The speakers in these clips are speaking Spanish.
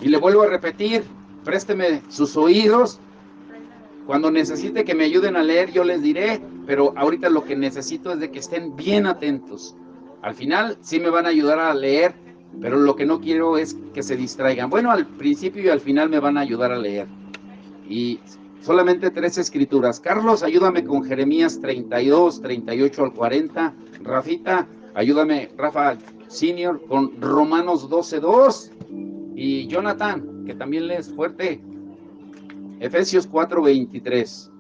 Y le vuelvo a repetir, présteme sus oídos. Cuando necesite que me ayuden a leer, yo les diré, pero ahorita lo que necesito es de que estén bien atentos. Al final sí me van a ayudar a leer, pero lo que no quiero es que se distraigan. Bueno, al principio y al final me van a ayudar a leer. Y solamente 3 escrituras. Carlos, ayúdame con Jeremías 32, 38 al 40. Rafita, ayúdame, Rafa Senior, con Romanos 12, 2. Y Jonathan, que también lees fuerte, Efesios 4, 23.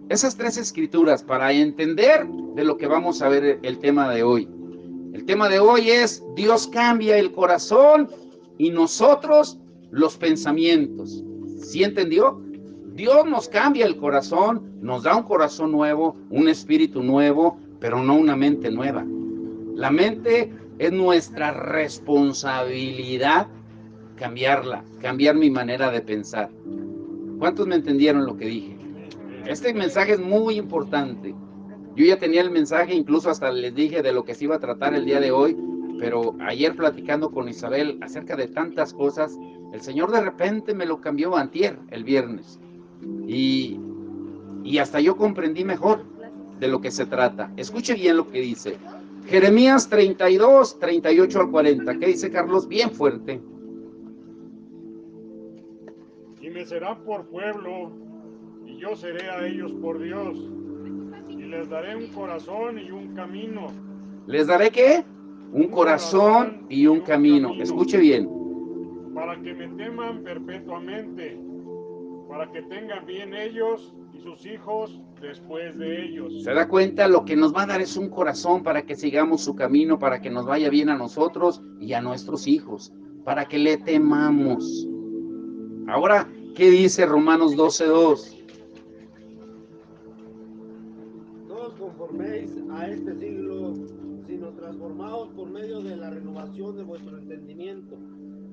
Esas 3 escrituras para entender de lo que vamos a ver el tema de hoy. El tema de hoy es Dios cambia el corazón y nosotros los pensamientos. ¿Sí entendió? Dios nos cambia el corazón, nos da un corazón nuevo, un espíritu nuevo, pero no una mente nueva. La mente es nuestra responsabilidad cambiarla, cambiar mi manera de pensar. ¿Cuántos me entendieron lo que dije? Este mensaje es muy importante. Yo ya tenía el mensaje, incluso hasta les dije de lo que se iba a tratar el día de hoy, pero ayer platicando con Isabel acerca de tantas cosas, el Señor de repente me lo cambió antier, el viernes. Y hasta yo comprendí mejor de lo que se trata. Escuche bien lo que dice. Jeremías 32, 38 al 40. ¿Qué dice Carlos? Bien fuerte. Y me serán por pueblo, y yo seré a ellos por Dios, y les daré un corazón y un camino. ¿Les daré qué? Un corazón y un camino. Escuche bien. Para que me teman perpetuamente, para que tengan bien ellos y sus hijos después de ellos. ¿Se da cuenta? Lo que nos va a dar es un corazón para que sigamos su camino, para que nos vaya bien a nosotros y a nuestros hijos, para que le temamos. Ahora, ¿qué dice Romanos 12:2? No os conforméis a este siglo, sino transformaos por medio de la renovación de vuestro entendimiento,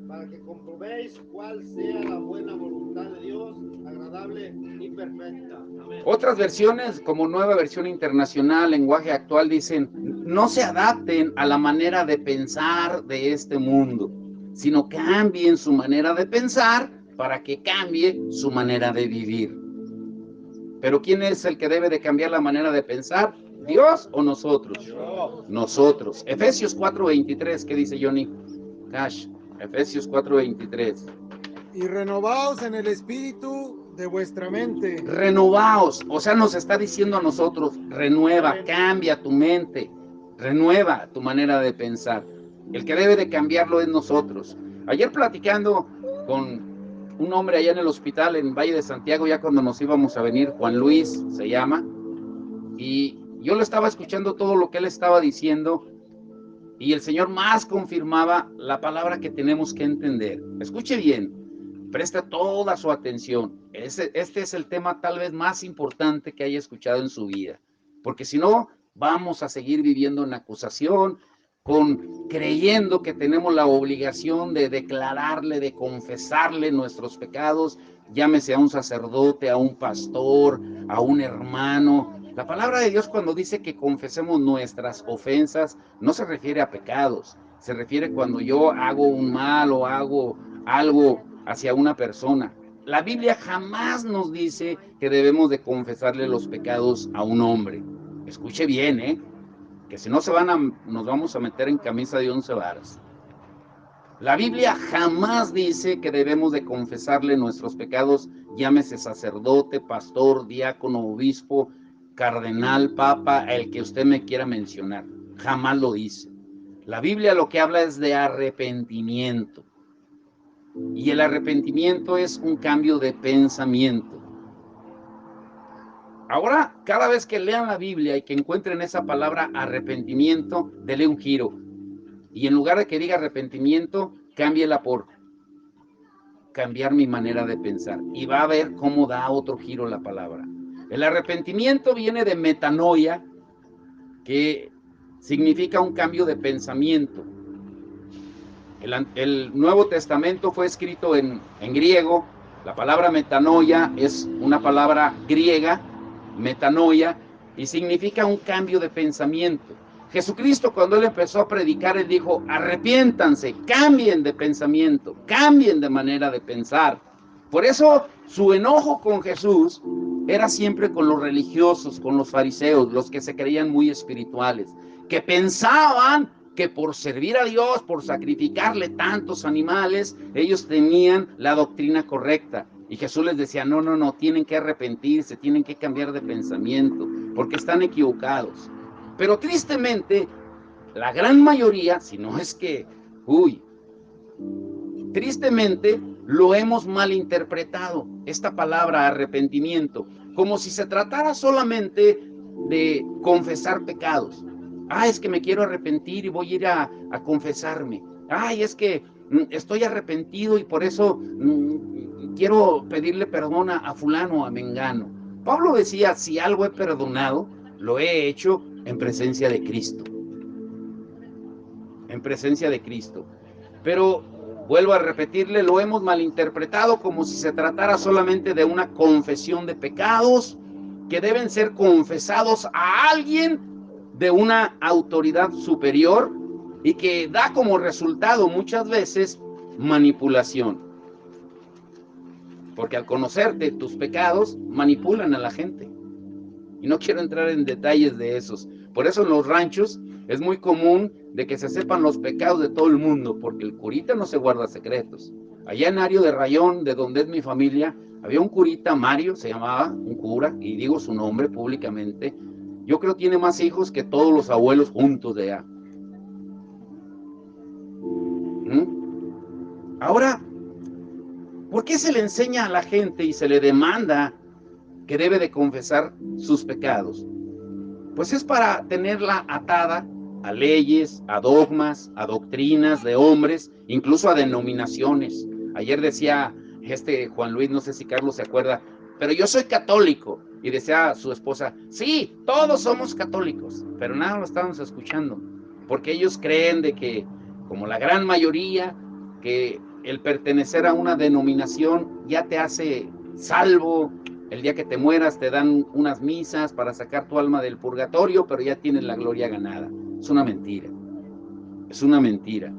para que comprobéis cuál sea la buena voluntad de Dios, agradable y perfecta. Amén. Otras versiones, como Nueva Versión Internacional, lenguaje actual, dicen, no se adapten a la manera de pensar de este mundo, sino cambien su manera de pensar para que cambie su manera de vivir. Pero ¿quién es el que debe de cambiar la manera de pensar? ¿Dios o nosotros? Dios. Nosotros. Efesios 4:23, ¿qué dice Johnny Cash? Efesios 4:23. Y renovaos en el espíritu de vuestra mente. Renovaos, o sea, nos está diciendo a nosotros, renueva, cambia tu mente, renueva tu manera de pensar. El que debe de cambiarlo es nosotros. Ayer platicando con un hombre allá en el hospital en Valle de Santiago, ya cuando nos íbamos a venir, Juan Luis se llama, y yo lo estaba escuchando todo lo que él estaba diciendo, y el Señor más confirmaba la palabra que tenemos que entender. Escuche bien, preste toda su atención. Este es el tema tal vez más importante que haya escuchado en su vida, porque si no, vamos a seguir viviendo en acusación, creyendo que tenemos la obligación de declararle, de confesarle nuestros pecados, llámese a un sacerdote, a un pastor, a un hermano. La palabra de Dios cuando dice que confesemos nuestras ofensas, no se refiere a pecados, se refiere cuando yo hago un mal o hago algo hacia una persona. La Biblia jamás nos dice que debemos de confesarle los pecados a un hombre. Escuche bien, que si no nos vamos a meter en camisa de 11 varas. La Biblia jamás dice que debemos de confesarle nuestros pecados, llámese sacerdote, pastor, diácono, obispo, cardenal, papa, el que usted me quiera mencionar. Jamás lo dice. La Biblia lo que habla es de arrepentimiento. Y el arrepentimiento es un cambio de pensamiento. Ahora, cada vez que lean la Biblia y que encuentren esa palabra arrepentimiento, dele un giro. Y en lugar de que diga arrepentimiento, cámbiela por cambiar mi manera de pensar. Y va a ver cómo da otro giro la palabra. El arrepentimiento viene de metanoia, que significa un cambio de pensamiento. El Nuevo Testamento fue escrito en griego. La palabra metanoia es una palabra griega, metanoia, y significa un cambio de pensamiento. Jesucristo, cuando él empezó a predicar, él dijo: arrepiéntanse, cambien de pensamiento, cambien de manera de pensar. Por eso su enojo con Jesús era siempre con los religiosos, con los fariseos, los que se creían muy espirituales, que pensaban que por servir a Dios, por sacrificarle tantos animales, ellos tenían la doctrina correcta. Y Jesús les decía: no, no, no, tienen que arrepentirse, tienen que cambiar de pensamiento, porque están equivocados. Pero tristemente, la gran mayoría, si no es que, tristemente lo hemos malinterpretado, esta palabra arrepentimiento, como si se tratara solamente de confesar pecados. Es que me quiero arrepentir y voy a ir a confesarme. Es que estoy arrepentido y por eso quiero pedirle perdón a fulano o a mengano. Pablo decía: si algo he perdonado, lo he hecho en presencia de Cristo. En presencia de Cristo. Pero vuelvo a repetirle, lo hemos malinterpretado como si se tratara solamente de una confesión de pecados que deben ser confesados a alguien de una autoridad superior y que da como resultado muchas veces manipulación. Porque al conocerte tus pecados, manipulan a la gente. Y no quiero entrar en detalles de esos. Por eso en los ranchos es muy común de que se sepan los pecados de todo el mundo, porque el curita no se guarda secretos. Allá en Ario de Rayón, de donde es mi familia, había un curita, Mario se llamaba, un cura, y digo su nombre públicamente. Yo creo que tiene más hijos que todos los abuelos juntos de allá. Ahora, ¿por qué se le enseña a la gente y se le demanda que debe de confesar sus pecados? Pues es para tenerla atada a leyes, a dogmas, a doctrinas de hombres, incluso a denominaciones. Ayer decía Juan Luis, no sé si Carlos se acuerda, pero yo soy católico. Y decía su esposa: sí, todos somos católicos, pero nada lo estábamos escuchando, porque ellos creen de que, como la gran mayoría, que el pertenecer a una denominación ya te hace salvo. El día que te mueras te dan unas misas para sacar tu alma del purgatorio, pero ya tienes la gloria ganada. Es una mentira. Es una mentira.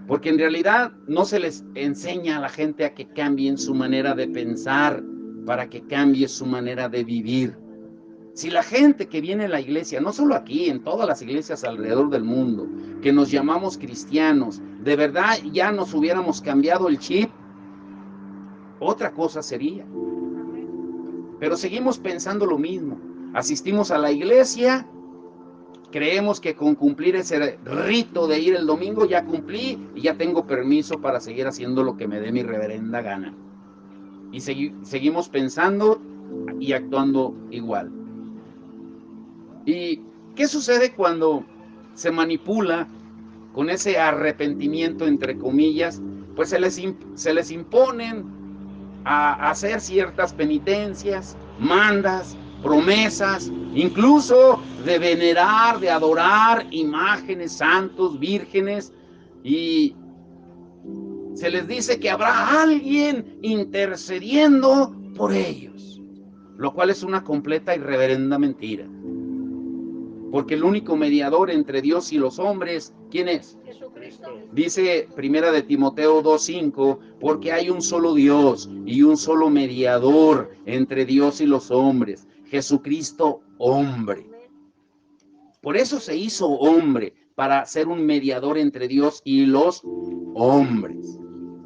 Porque en realidad no se les enseña a la gente a que cambien su manera de pensar, para que cambie su manera de vivir. Si la gente que viene a la iglesia, no solo aquí, en todas las iglesias alrededor del mundo, que nos llamamos cristianos, de verdad ya nos hubiéramos cambiado el chip, otra cosa sería. Pero seguimos pensando lo mismo. Asistimos a la iglesia, creemos que con cumplir ese rito de ir el domingo ya cumplí y ya tengo permiso para seguir haciendo lo que me dé mi reverenda gana. Y seguimos pensando y actuando igual. ¿Y qué sucede cuando se manipula con ese arrepentimiento, entre comillas? Pues se les imponen a hacer ciertas penitencias, mandas, promesas, incluso de venerar, de adorar imágenes, santos, vírgenes, y se les dice que habrá alguien intercediendo por ellos, lo cual es una completa y reverenda mentira. Porque el único mediador entre Dios y los hombres, ¿quién es? Jesucristo. Dice Primera de Timoteo 2:5, porque hay un solo Dios y un solo mediador entre Dios y los hombres, Jesucristo hombre. Por eso se hizo hombre, para ser un mediador entre Dios y los hombres.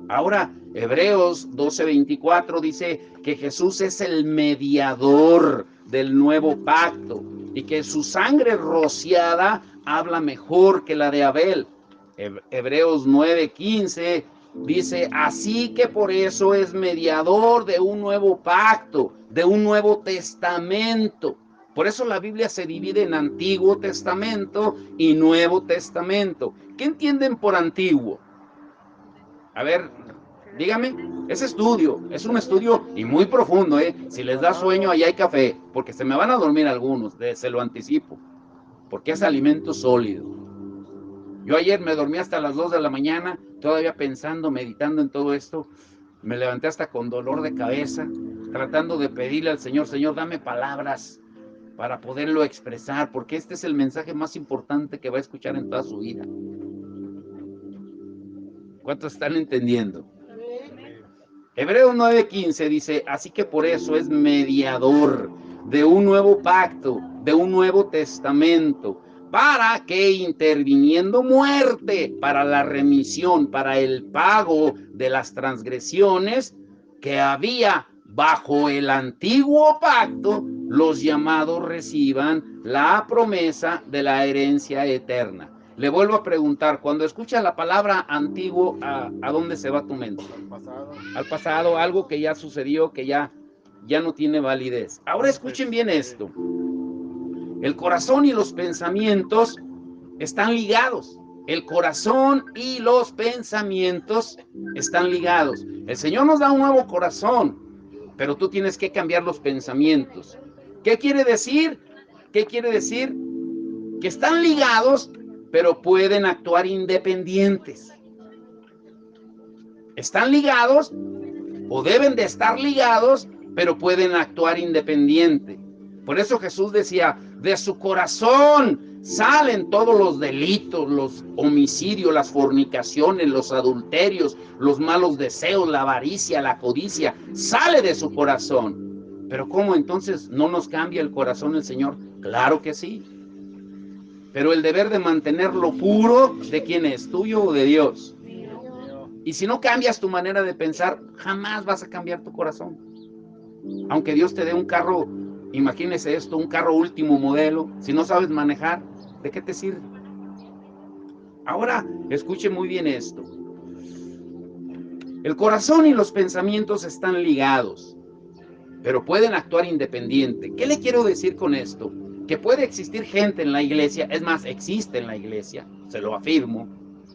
Ahora, Hebreos 12:24 dice que Jesús es el mediador del nuevo pacto y que su sangre rociada habla mejor que la de Abel. Hebreos 9:15 dice: así que por eso es mediador de un nuevo pacto, de un nuevo testamento. Por eso la Biblia se divide en Antiguo Testamento y Nuevo Testamento. ¿Qué entienden por antiguo? A ver, dígame. Es un estudio y muy profundo, ¿eh? Si les da sueño, allá hay café, porque se me van a dormir algunos, se lo anticipo, porque es alimento sólido. Yo ayer me dormí hasta las 2 de la mañana, todavía pensando, meditando en todo esto. Me levanté hasta con dolor de cabeza, tratando de pedirle al Señor: Señor, dame palabras para poderlo expresar, porque este es el mensaje más importante que va a escuchar en toda su vida. ¿Cuántos están entendiendo? Hebreos 9:15 dice, así que por eso es mediador de un nuevo pacto, de un nuevo testamento, para que interviniendo muerte para la remisión, para el pago de las transgresiones que había bajo el antiguo pacto, los llamados reciban la promesa de la herencia eterna. Le vuelvo a preguntar, cuando escuchas la palabra antiguo, ¿a dónde se va tu mente? Al pasado, algo que ya sucedió, que ya no tiene validez. Ahora escuchen bien esto. El corazón y los pensamientos están ligados. El corazón y los pensamientos están ligados. El Señor nos da un nuevo corazón, pero tú tienes que cambiar los pensamientos. ¿Qué quiere decir? ¿Qué quiere decir? Que están ligados, pero pueden actuar independientes. Están ligados o deben de estar ligados, pero pueden actuar independiente. Por eso Jesús decía, de su corazón salen todos los delitos, los homicidios, las fornicaciones, los adulterios, los malos deseos, la avaricia, la codicia, sale de su corazón. Pero ¿cómo entonces no nos cambia el corazón el Señor? Claro que sí. Pero el deber de mantenerlo puro, ¿de quién es? ¿Tuyo o de Dios? Y si no cambias tu manera de pensar, jamás vas a cambiar tu corazón. Aunque Dios te dé un carro, imagínese esto, un carro último modelo, si no sabes manejar, ¿de qué te sirve? Ahora, escuche muy bien esto. El corazón y los pensamientos están ligados, pero pueden actuar independiente. ¿Qué le quiero decir con esto? Que puede existir gente en la iglesia, es más, existe en la iglesia, se lo afirmo,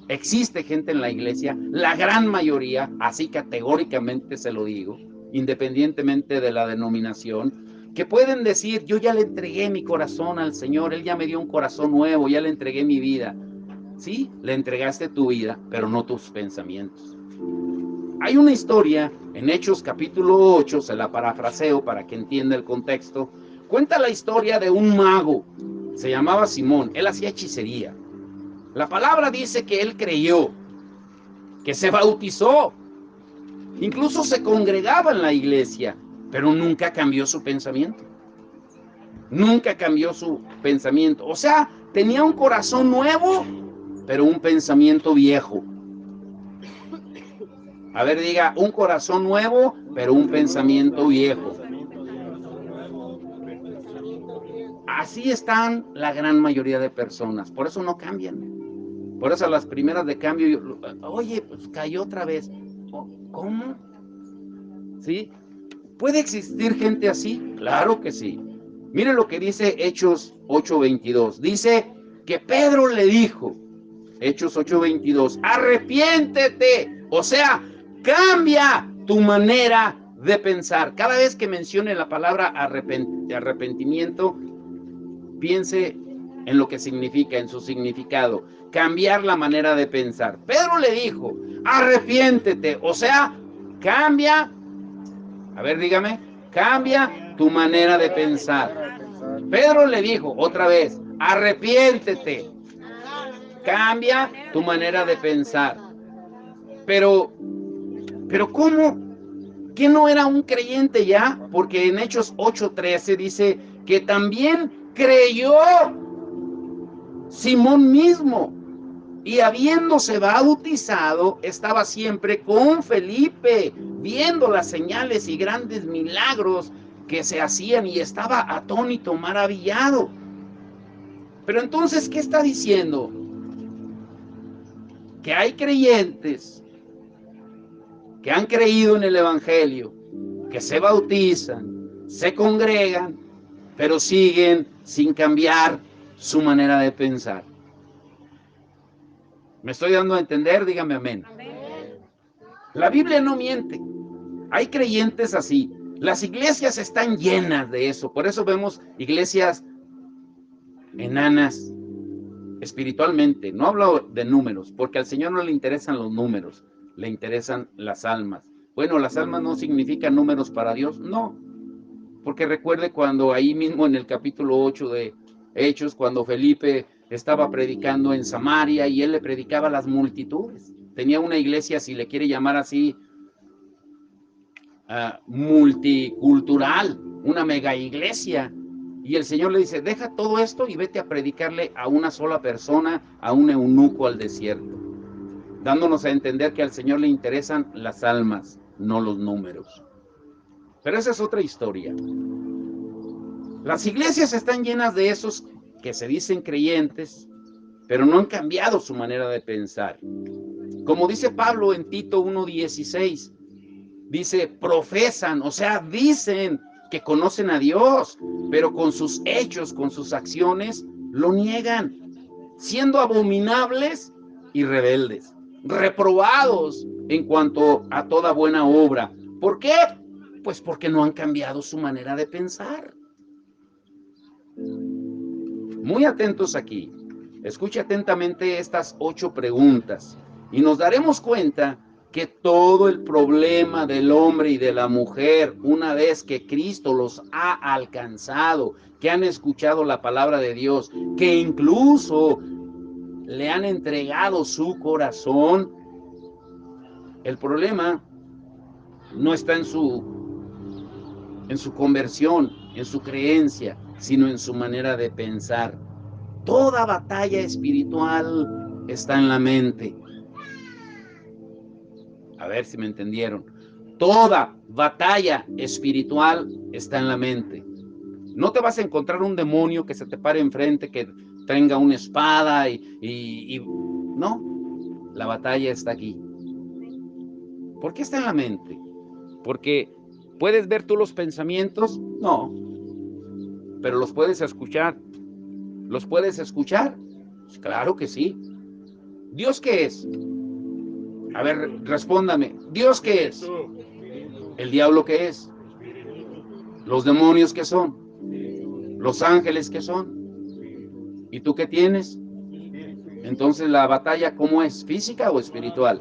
existe gente en la iglesia, la gran mayoría, así categóricamente se lo digo, independientemente de la denominación, que pueden decir, yo ya le entregué mi corazón al Señor, Él ya me dio un corazón nuevo, ya le entregué mi vida. Sí, le entregaste tu vida, pero no tus pensamientos. Hay una historia en Hechos capítulo 8, se la parafraseo para que entienda el contexto. Cuenta la historia de un mago, se llamaba Simón, él hacía hechicería. La palabra dice que él creyó, que se bautizó, incluso se congregaba en la iglesia, pero nunca cambió su pensamiento. Nunca cambió su pensamiento. O sea, tenía un corazón nuevo, pero un pensamiento viejo. A ver, diga, un corazón nuevo, pero un pensamiento viejo. Así están la gran mayoría de personas, por eso no cambian. Por eso a las primeras de cambio, oye, pues cayó otra vez. ¿Cómo? ¿Sí? ¿Puede existir gente así? Claro que sí. Miren lo que dice Hechos 8:22. Dice que Pedro le dijo, Hechos 8:22, arrepiéntete, o sea, cambia tu manera de pensar. Cada vez que mencione la palabra arrepentimiento, piense en lo que significa, en su significado, cambiar la manera de pensar. Pedro le dijo, arrepiéntete, o sea, cambia, a ver, dígame, cambia tu manera de pensar. Pedro le dijo otra vez, arrepiéntete, cambia tu manera de pensar. Pero ¿cómo? ¿Que no era un creyente ya? Porque en Hechos 8:13 dice que también creyó Simón mismo, y habiéndose bautizado, estaba siempre con Felipe, viendo las señales y grandes milagros que se hacían, y estaba atónito, maravillado. Pero entonces, ¿qué está diciendo? Que hay creyentes que han creído en el Evangelio, que se bautizan, se congregan, pero siguen sin cambiar su manera de pensar. ¿Me estoy dando a entender? Dígame amén. La Biblia no miente. Hay creyentes así. Las iglesias están llenas de eso. Por eso vemos iglesias enanas espiritualmente. No hablo de números, porque al Señor no le interesan los números, le interesan las almas. Bueno, las almas no significan números para Dios, no. Porque recuerde cuando ahí mismo en el capítulo 8 de Hechos, cuando Felipe estaba predicando en Samaria y él le predicaba a las multitudes. Tenía una iglesia, si le quiere llamar así, multicultural, una mega iglesia. Y el Señor le dice, deja todo esto y vete a predicarle a una sola persona, a un eunuco al desierto. Dándonos a entender que al Señor le interesan las almas, no los números. Pero esa es otra historia. Las iglesias están llenas de esos que se dicen creyentes, pero no han cambiado su manera de pensar. Como dice Pablo en Tito 1:16, dice, profesan, o sea, dicen que conocen a Dios, pero con sus hechos, con sus acciones, lo niegan, siendo abominables y rebeldes, reprobados en cuanto a toda buena obra. ¿Por qué? Pues porque no han cambiado su manera de pensar. Muy atentos aquí. Escuche atentamente estas 8 preguntas y nos daremos cuenta que todo el problema del hombre y de la mujer, una vez que Cristo los ha alcanzado, que han escuchado la palabra de Dios, que incluso le han entregado su corazón, el problema no está en su conversión, en su creencia, sino en su manera de pensar. Toda batalla espiritual está en la mente. A ver si me entendieron. Toda batalla espiritual está en la mente. No te vas a encontrar un demonio que se te pare enfrente, que tenga una espada y no. La batalla está aquí. ¿Por qué está en la mente? Porque ¿puedes ver tú los pensamientos? No. Pero los puedes escuchar. ¿Los puedes escuchar? Pues claro que sí. ¿Dios qué es? A ver, respóndame. ¿Dios qué es? ¿El diablo qué es? ¿Los demonios qué son? ¿Los ángeles qué son? ¿Y tú qué tienes? Entonces, ¿la batalla cómo es? ¿Física o espiritual?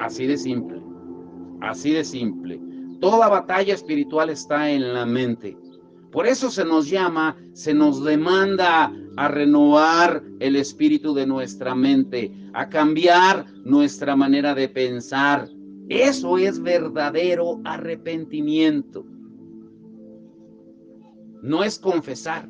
Así de simple. Así de simple. Toda batalla espiritual está en la mente. Por eso se nos llama, se nos demanda a renovar el espíritu de nuestra mente, a cambiar nuestra manera de pensar. Eso es verdadero arrepentimiento. No es confesar,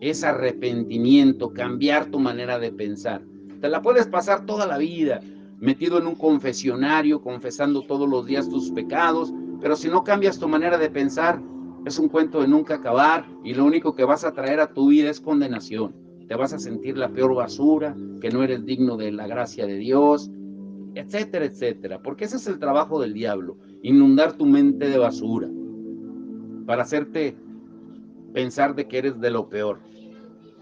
es arrepentimiento, cambiar tu manera de pensar. Te la puedes pasar toda la vida metido en un confesionario, confesando todos los días tus pecados, pero si no cambias tu manera de pensar, es un cuento de nunca acabar y lo único que vas a traer a tu vida es condenación. Te vas a sentir la peor basura, que no eres digno de la gracia de Dios, etcétera, etcétera. Porque ese es el trabajo del diablo, inundar tu mente de basura para hacerte pensar de que eres de lo peor.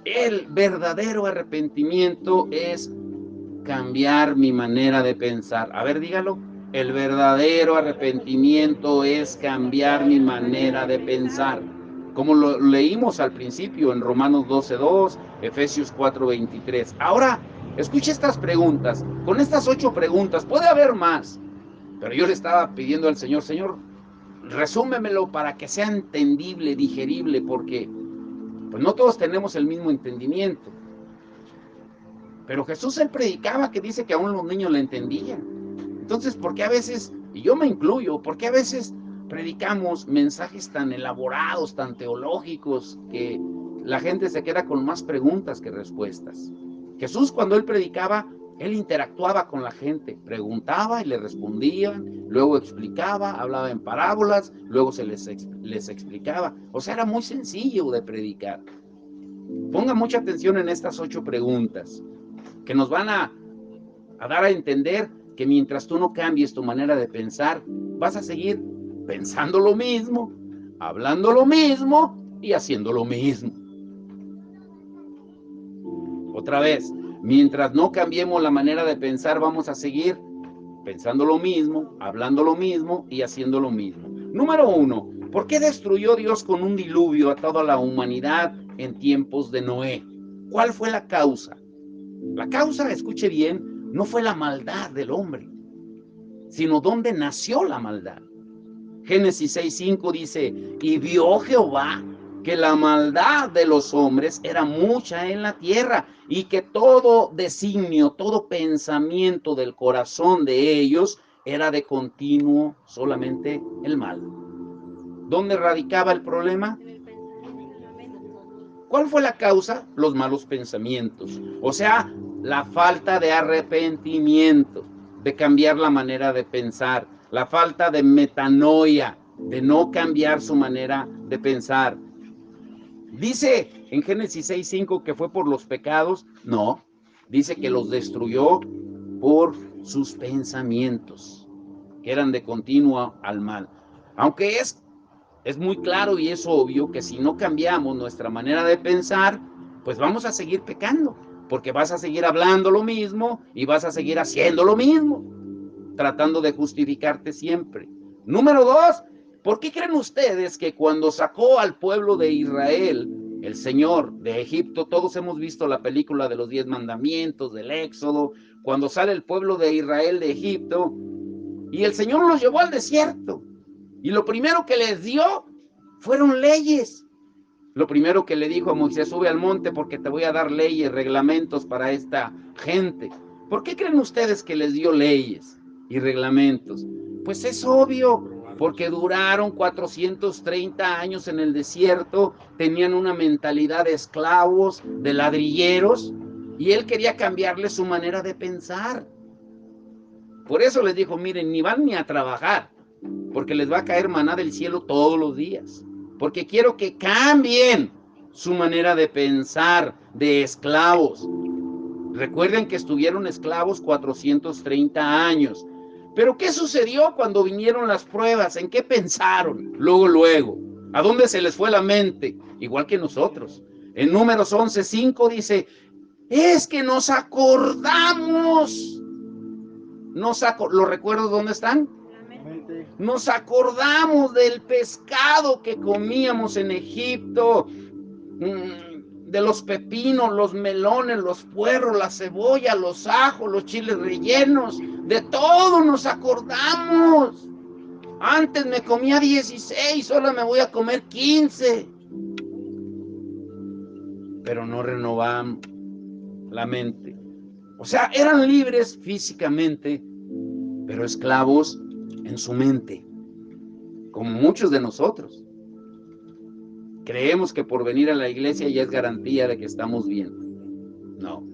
El verdadero arrepentimiento es cambiar mi manera de pensar. A ver, dígalo. El verdadero arrepentimiento es cambiar mi manera de pensar. Como lo leímos al principio en Romanos 12:2, Efesios 4:23. Ahora, escuche estas preguntas. Con estas 8 preguntas, puede haber más. Pero yo le estaba pidiendo al Señor, Señor, resúmemelo para que sea entendible, digerible, porque pues no todos tenemos el mismo entendimiento. Pero Jesús él predicaba que dice que aún los niños le entendían. Entonces, ¿por qué a veces, y yo me incluyo, por qué a veces predicamos mensajes tan elaborados, tan teológicos, que la gente se queda con más preguntas que respuestas? Jesús cuando él predicaba, él interactuaba con la gente, preguntaba y le respondían, luego explicaba, hablaba en parábolas, luego se les explicaba. O sea, era muy sencillo de predicar. Ponga mucha atención en estas 8 preguntas que nos van a dar a entender que mientras tú no cambies tu manera de pensar, vas a seguir pensando lo mismo, hablando lo mismo y haciendo lo mismo. Otra vez, mientras no cambiemos la manera de pensar, vamos a seguir pensando lo mismo, hablando lo mismo y haciendo lo mismo. Número 1, ¿por qué destruyó Dios con un diluvio a toda la humanidad en tiempos de Noé? ¿Cuál fue la causa? La causa, escuche bien, no fue la maldad del hombre, sino dónde nació la maldad. Génesis 6:5 dice, y vio Jehová que la maldad de los hombres era mucha en la tierra y que todo designio, todo pensamiento del corazón de ellos era de continuo solamente el mal. ¿Dónde radicaba el problema? ¿Cuál fue la causa? Los malos pensamientos. O sea, la falta de arrepentimiento, de cambiar la manera de pensar, la falta de metanoia, de no cambiar su manera de pensar. Dice en Génesis 6:5 que fue por los pecados. No, dice que los destruyó por sus pensamientos, que eran de continuo al mal. Aunque es muy claro y es obvio que si no cambiamos nuestra manera de pensar, pues vamos a seguir pecando, porque vas a seguir hablando lo mismo y vas a seguir haciendo lo mismo, tratando de justificarte siempre. Número 2, ¿por qué creen ustedes que cuando sacó al pueblo de Israel, el Señor de Egipto, todos hemos visto la película de los 10 mandamientos, del Éxodo, cuando sale el pueblo de Israel de Egipto, y el Señor los llevó al desierto? Y lo primero que les dio fueron leyes. Lo primero que le dijo a Moisés, sube al monte porque te voy a dar leyes, reglamentos para esta gente. ¿Por qué creen ustedes que les dio leyes y reglamentos? Pues es obvio, porque duraron 430 años en el desierto, tenían una mentalidad de esclavos, de ladrilleros, y él quería cambiarles su manera de pensar. Por eso les dijo, miren, ni van ni a trabajar, porque les va a caer maná del cielo todos los días, porque quiero que cambien su manera de pensar de esclavos. Recuerden que estuvieron esclavos 430 años. Pero ¿qué sucedió cuando vinieron las pruebas? ¿En qué pensaron? Luego, ¿a dónde se les fue la mente? Igual que nosotros. En Números 11:5 dice, es que nos acordamos. ¿Los recuerdos dónde están? Nos acordamos del pescado que comíamos en Egipto, de los pepinos, los melones, los puerros, la cebolla, los ajos, los chiles rellenos, de todo nos acordamos. Antes me comía 16, ahora me voy a comer 15. Pero no renovaban la mente. O sea, eran libres físicamente, pero esclavos en su mente, como muchos de nosotros. Creemos que por venir a la iglesia ya es garantía de que estamos bien. No.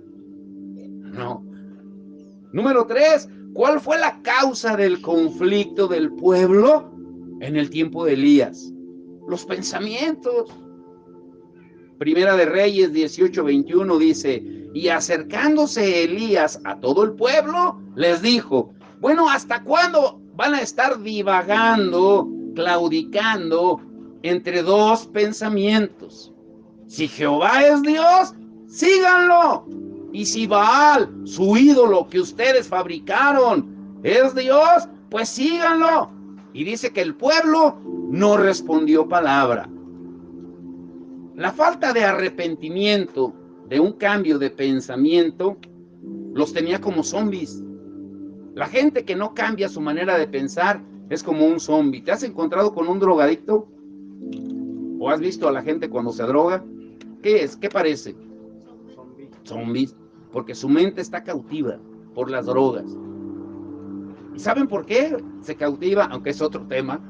Número 3, ¿cuál fue la causa del conflicto del pueblo en el tiempo de Elías? Los pensamientos. Primera de Reyes 18:21 dice, y acercándose Elías a todo el pueblo, les dijo, bueno, ¿hasta cuándo van a estar divagando, claudicando entre dos pensamientos? Si Jehová es Dios, síganlo. Y si Baal, su ídolo que ustedes fabricaron, es Dios, pues síganlo. Y dice que el pueblo no respondió palabra. La falta de arrepentimiento, de un cambio de pensamiento, los tenía como zombies. La gente que no cambia su manera de pensar es como un zombie. ¿Te has encontrado con un drogadicto? ¿O has visto a la gente cuando se droga? ¿Qué es? ¿Qué parece? Zombies. Porque su mente está cautiva por las drogas. ¿Y saben por qué se cautiva? Aunque es otro tema.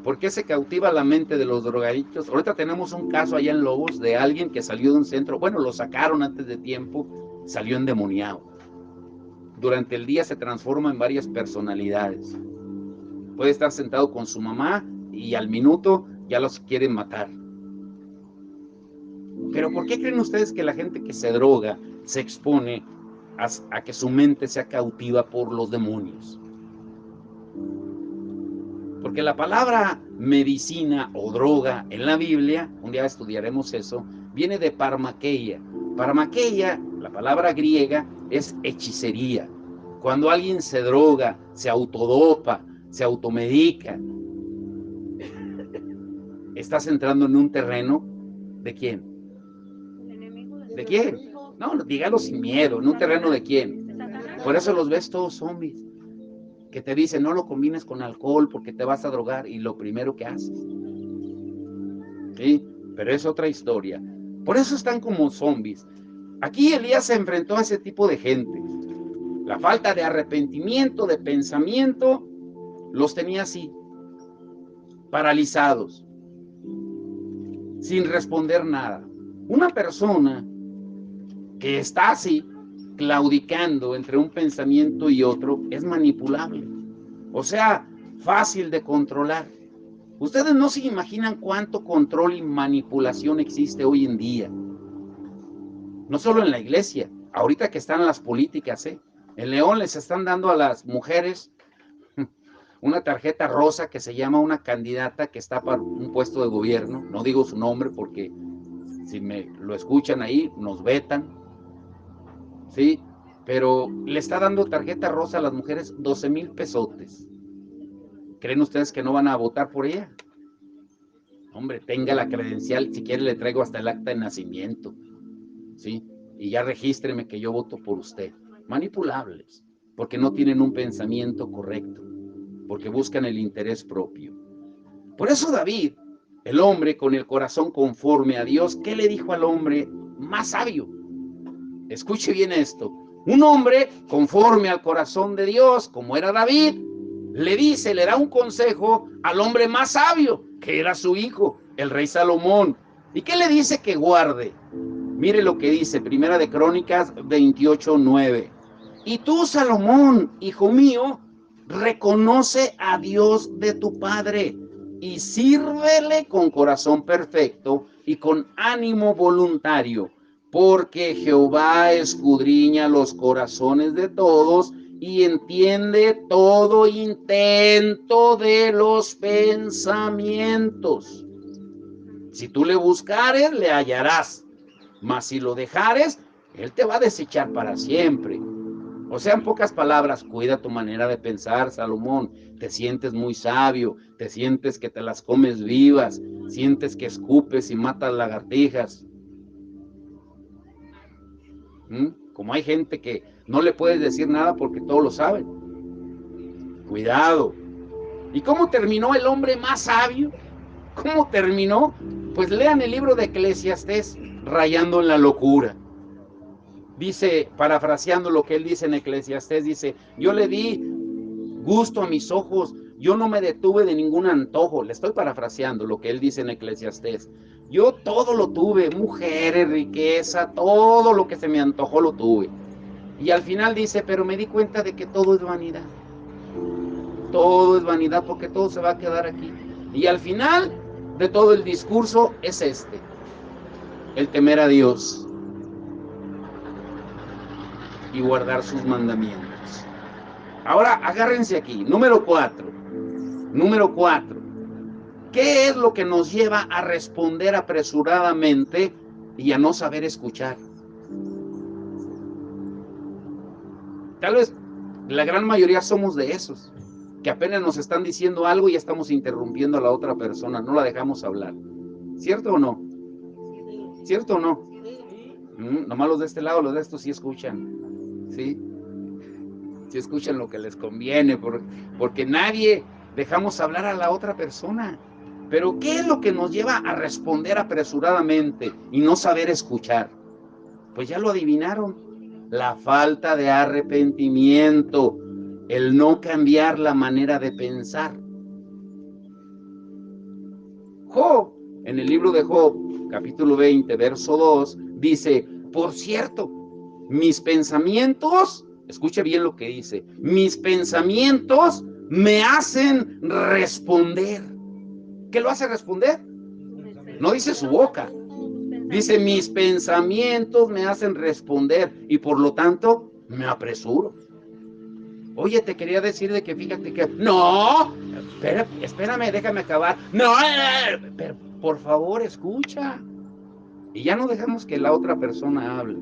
¿Por qué se cautiva la mente de los drogadictos? Ahorita tenemos un caso allá en Lobos de alguien que salió de un centro. Bueno, lo sacaron antes de tiempo. Salió endemoniado. Durante el día se transforma en varias personalidades. Puede estar sentado con su mamá y al minuto ya los quieren matar. Pero ¿por qué creen ustedes que la gente que se droga se expone a que su mente sea cautiva por los demonios? Porque la palabra medicina o droga en la Biblia, un día estudiaremos eso, viene de parmakeia. Parmakeia, la palabra griega, es hechicería. Cuando alguien se droga, se autodopa, se automedica, estás entrando en un terreno ¿de quién? ¿De quién? No, dígalo sin miedo, en un terreno ¿de quién? Por eso los ves todos zombies. que te dice no lo combines con alcohol porque te vas a drogar y lo primero que haces. ¿Sí? Pero es otra historia. Por eso están como zombies. Aquí Elías se enfrentó a ese tipo de gente. La falta de arrepentimiento, de pensamiento, los tenía así, paralizados, sin responder nada. Una persona que está así, claudicando entre un pensamiento y otro, es manipulable. O sea, fácil de controlar. Ustedes no se imaginan cuánto control y manipulación existe hoy en día. No solo en la iglesia, ahorita que están las políticas, En León les están dando a las mujeres una tarjeta rosa que se llama una candidata que está para un puesto de gobierno. No digo su nombre porque si me lo escuchan ahí, nos vetan. ¿Sí? Pero le está dando tarjeta rosa a las mujeres 12,000 pesotes. ¿Creen ustedes que no van a votar por ella? Hombre, tenga la credencial, si quiere le traigo hasta el acta de nacimiento. ¿Sí? Y ya regístreme que yo voto por usted. Manipulables, porque no tienen un pensamiento correcto, porque buscan el interés propio. Por eso David, el hombre con el corazón conforme a Dios, ¿qué le dijo al hombre más sabio? Escuche bien esto. Un hombre conforme al corazón de Dios, como era David, le da un consejo al hombre más sabio, que era su hijo, el rey Salomón. ¿Y qué le dice que guarde? Mire lo que dice, Primera de Crónicas 28:9. Y tú, Salomón, hijo mío, reconoce a Dios de tu padre y sírvele con corazón perfecto y con ánimo voluntario, porque Jehová escudriña los corazones de todos y entiende todo intento de los pensamientos. Si tú le buscares, le hallarás, mas si lo dejares, él te va a desechar para siempre. O sea, en pocas palabras, cuida tu manera de pensar, Salomón. Te sientes muy sabio, te sientes que te las comes vivas, sientes que escupes y matas lagartijas. Como hay gente que no le puedes decir nada porque todos lo saben. Cuidado. ¿Y cómo terminó el hombre más sabio? ¿Cómo terminó? Pues lean el libro de Eclesiastés, rayando en la locura. Dice, parafraseando lo que él dice en Eclesiastés, dice, yo le di gusto a mis ojos, yo no me detuve de ningún antojo. Le estoy parafraseando lo que él dice en Eclesiastés. Yo todo lo tuve, mujeres, riqueza, todo lo que se me antojó lo tuve. Y al final dice, pero me di cuenta de que todo es vanidad. Todo es vanidad porque todo se va a quedar aquí. Y al final de todo el discurso es el temer a Dios y guardar sus mandamientos. Ahora agárrense aquí, número 4. ¿Qué es lo que nos lleva a responder apresuradamente y a no saber escuchar? Tal vez la gran mayoría somos de esos, que apenas nos están diciendo algo y ya estamos interrumpiendo a la otra persona, no la dejamos hablar. ¿Cierto o no? ¿Cierto o no? Nomás los de este lado, los de estos sí escuchan. ¿Sí? Sí escuchan lo que les conviene, porque nadie dejamos hablar a la otra persona. Pero ¿qué es lo que nos lleva a responder apresuradamente y no saber escuchar? Pues ya lo adivinaron. La falta de arrepentimiento, el no cambiar la manera de pensar. Job, en el libro de Job, capítulo 20, verso 2, dice, por cierto, mis pensamientos, escuche bien lo que dice, mis pensamientos me hacen responder. ¿Qué lo hace responder? No dice su boca. Dice, mis pensamientos me hacen responder y por lo tanto me apresuro. Oye, te quería decir de que fíjate que... No, espérame, déjame acabar. No, pero por favor, escucha. Y ya no dejamos que la otra persona hable.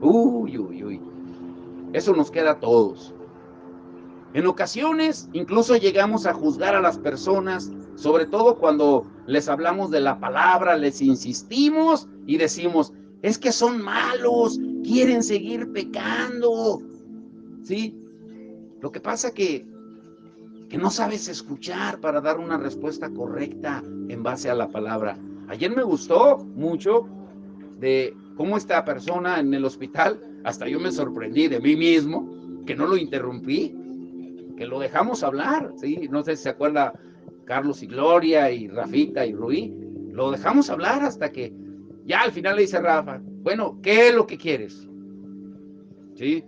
Uy. Eso nos queda a todos. En ocasiones, incluso llegamos a juzgar a las personas, sobre todo cuando les hablamos de la palabra, les insistimos y decimos, es que son malos, quieren seguir pecando. ¿Sí? Lo que pasa que que no sabes escuchar para dar una respuesta correcta en base a la palabra. Ayer me gustó mucho de cómo esta persona en el hospital, hasta yo me sorprendí de mí mismo, que no lo interrumpí, que lo dejamos hablar, ¿sí? No sé si se acuerda Carlos y Gloria y Rafita y Rui, lo dejamos hablar hasta que ya al final le dice Rafa, bueno, ¿qué es lo que quieres? ¿Sí?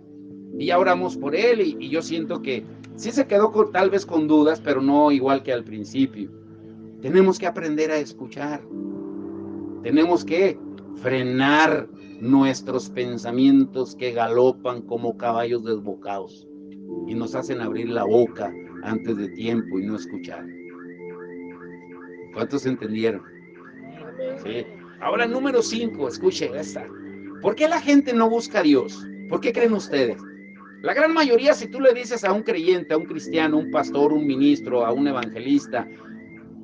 Y ya oramos por él y yo siento que sí se quedó tal vez con dudas, pero no igual que al principio. Tenemos que aprender a escuchar. Tenemos que frenar nuestros pensamientos que galopan como caballos desbocados y nos hacen abrir la boca antes de tiempo y no escuchar. ¿Cuántos entendieron? Sí. Ahora, número 5, escuche esta. ¿Por qué la gente no busca a Dios? ¿Por qué creen ustedes? La gran mayoría, si tú le dices a un creyente, a un cristiano, a un pastor, un ministro, a un evangelista,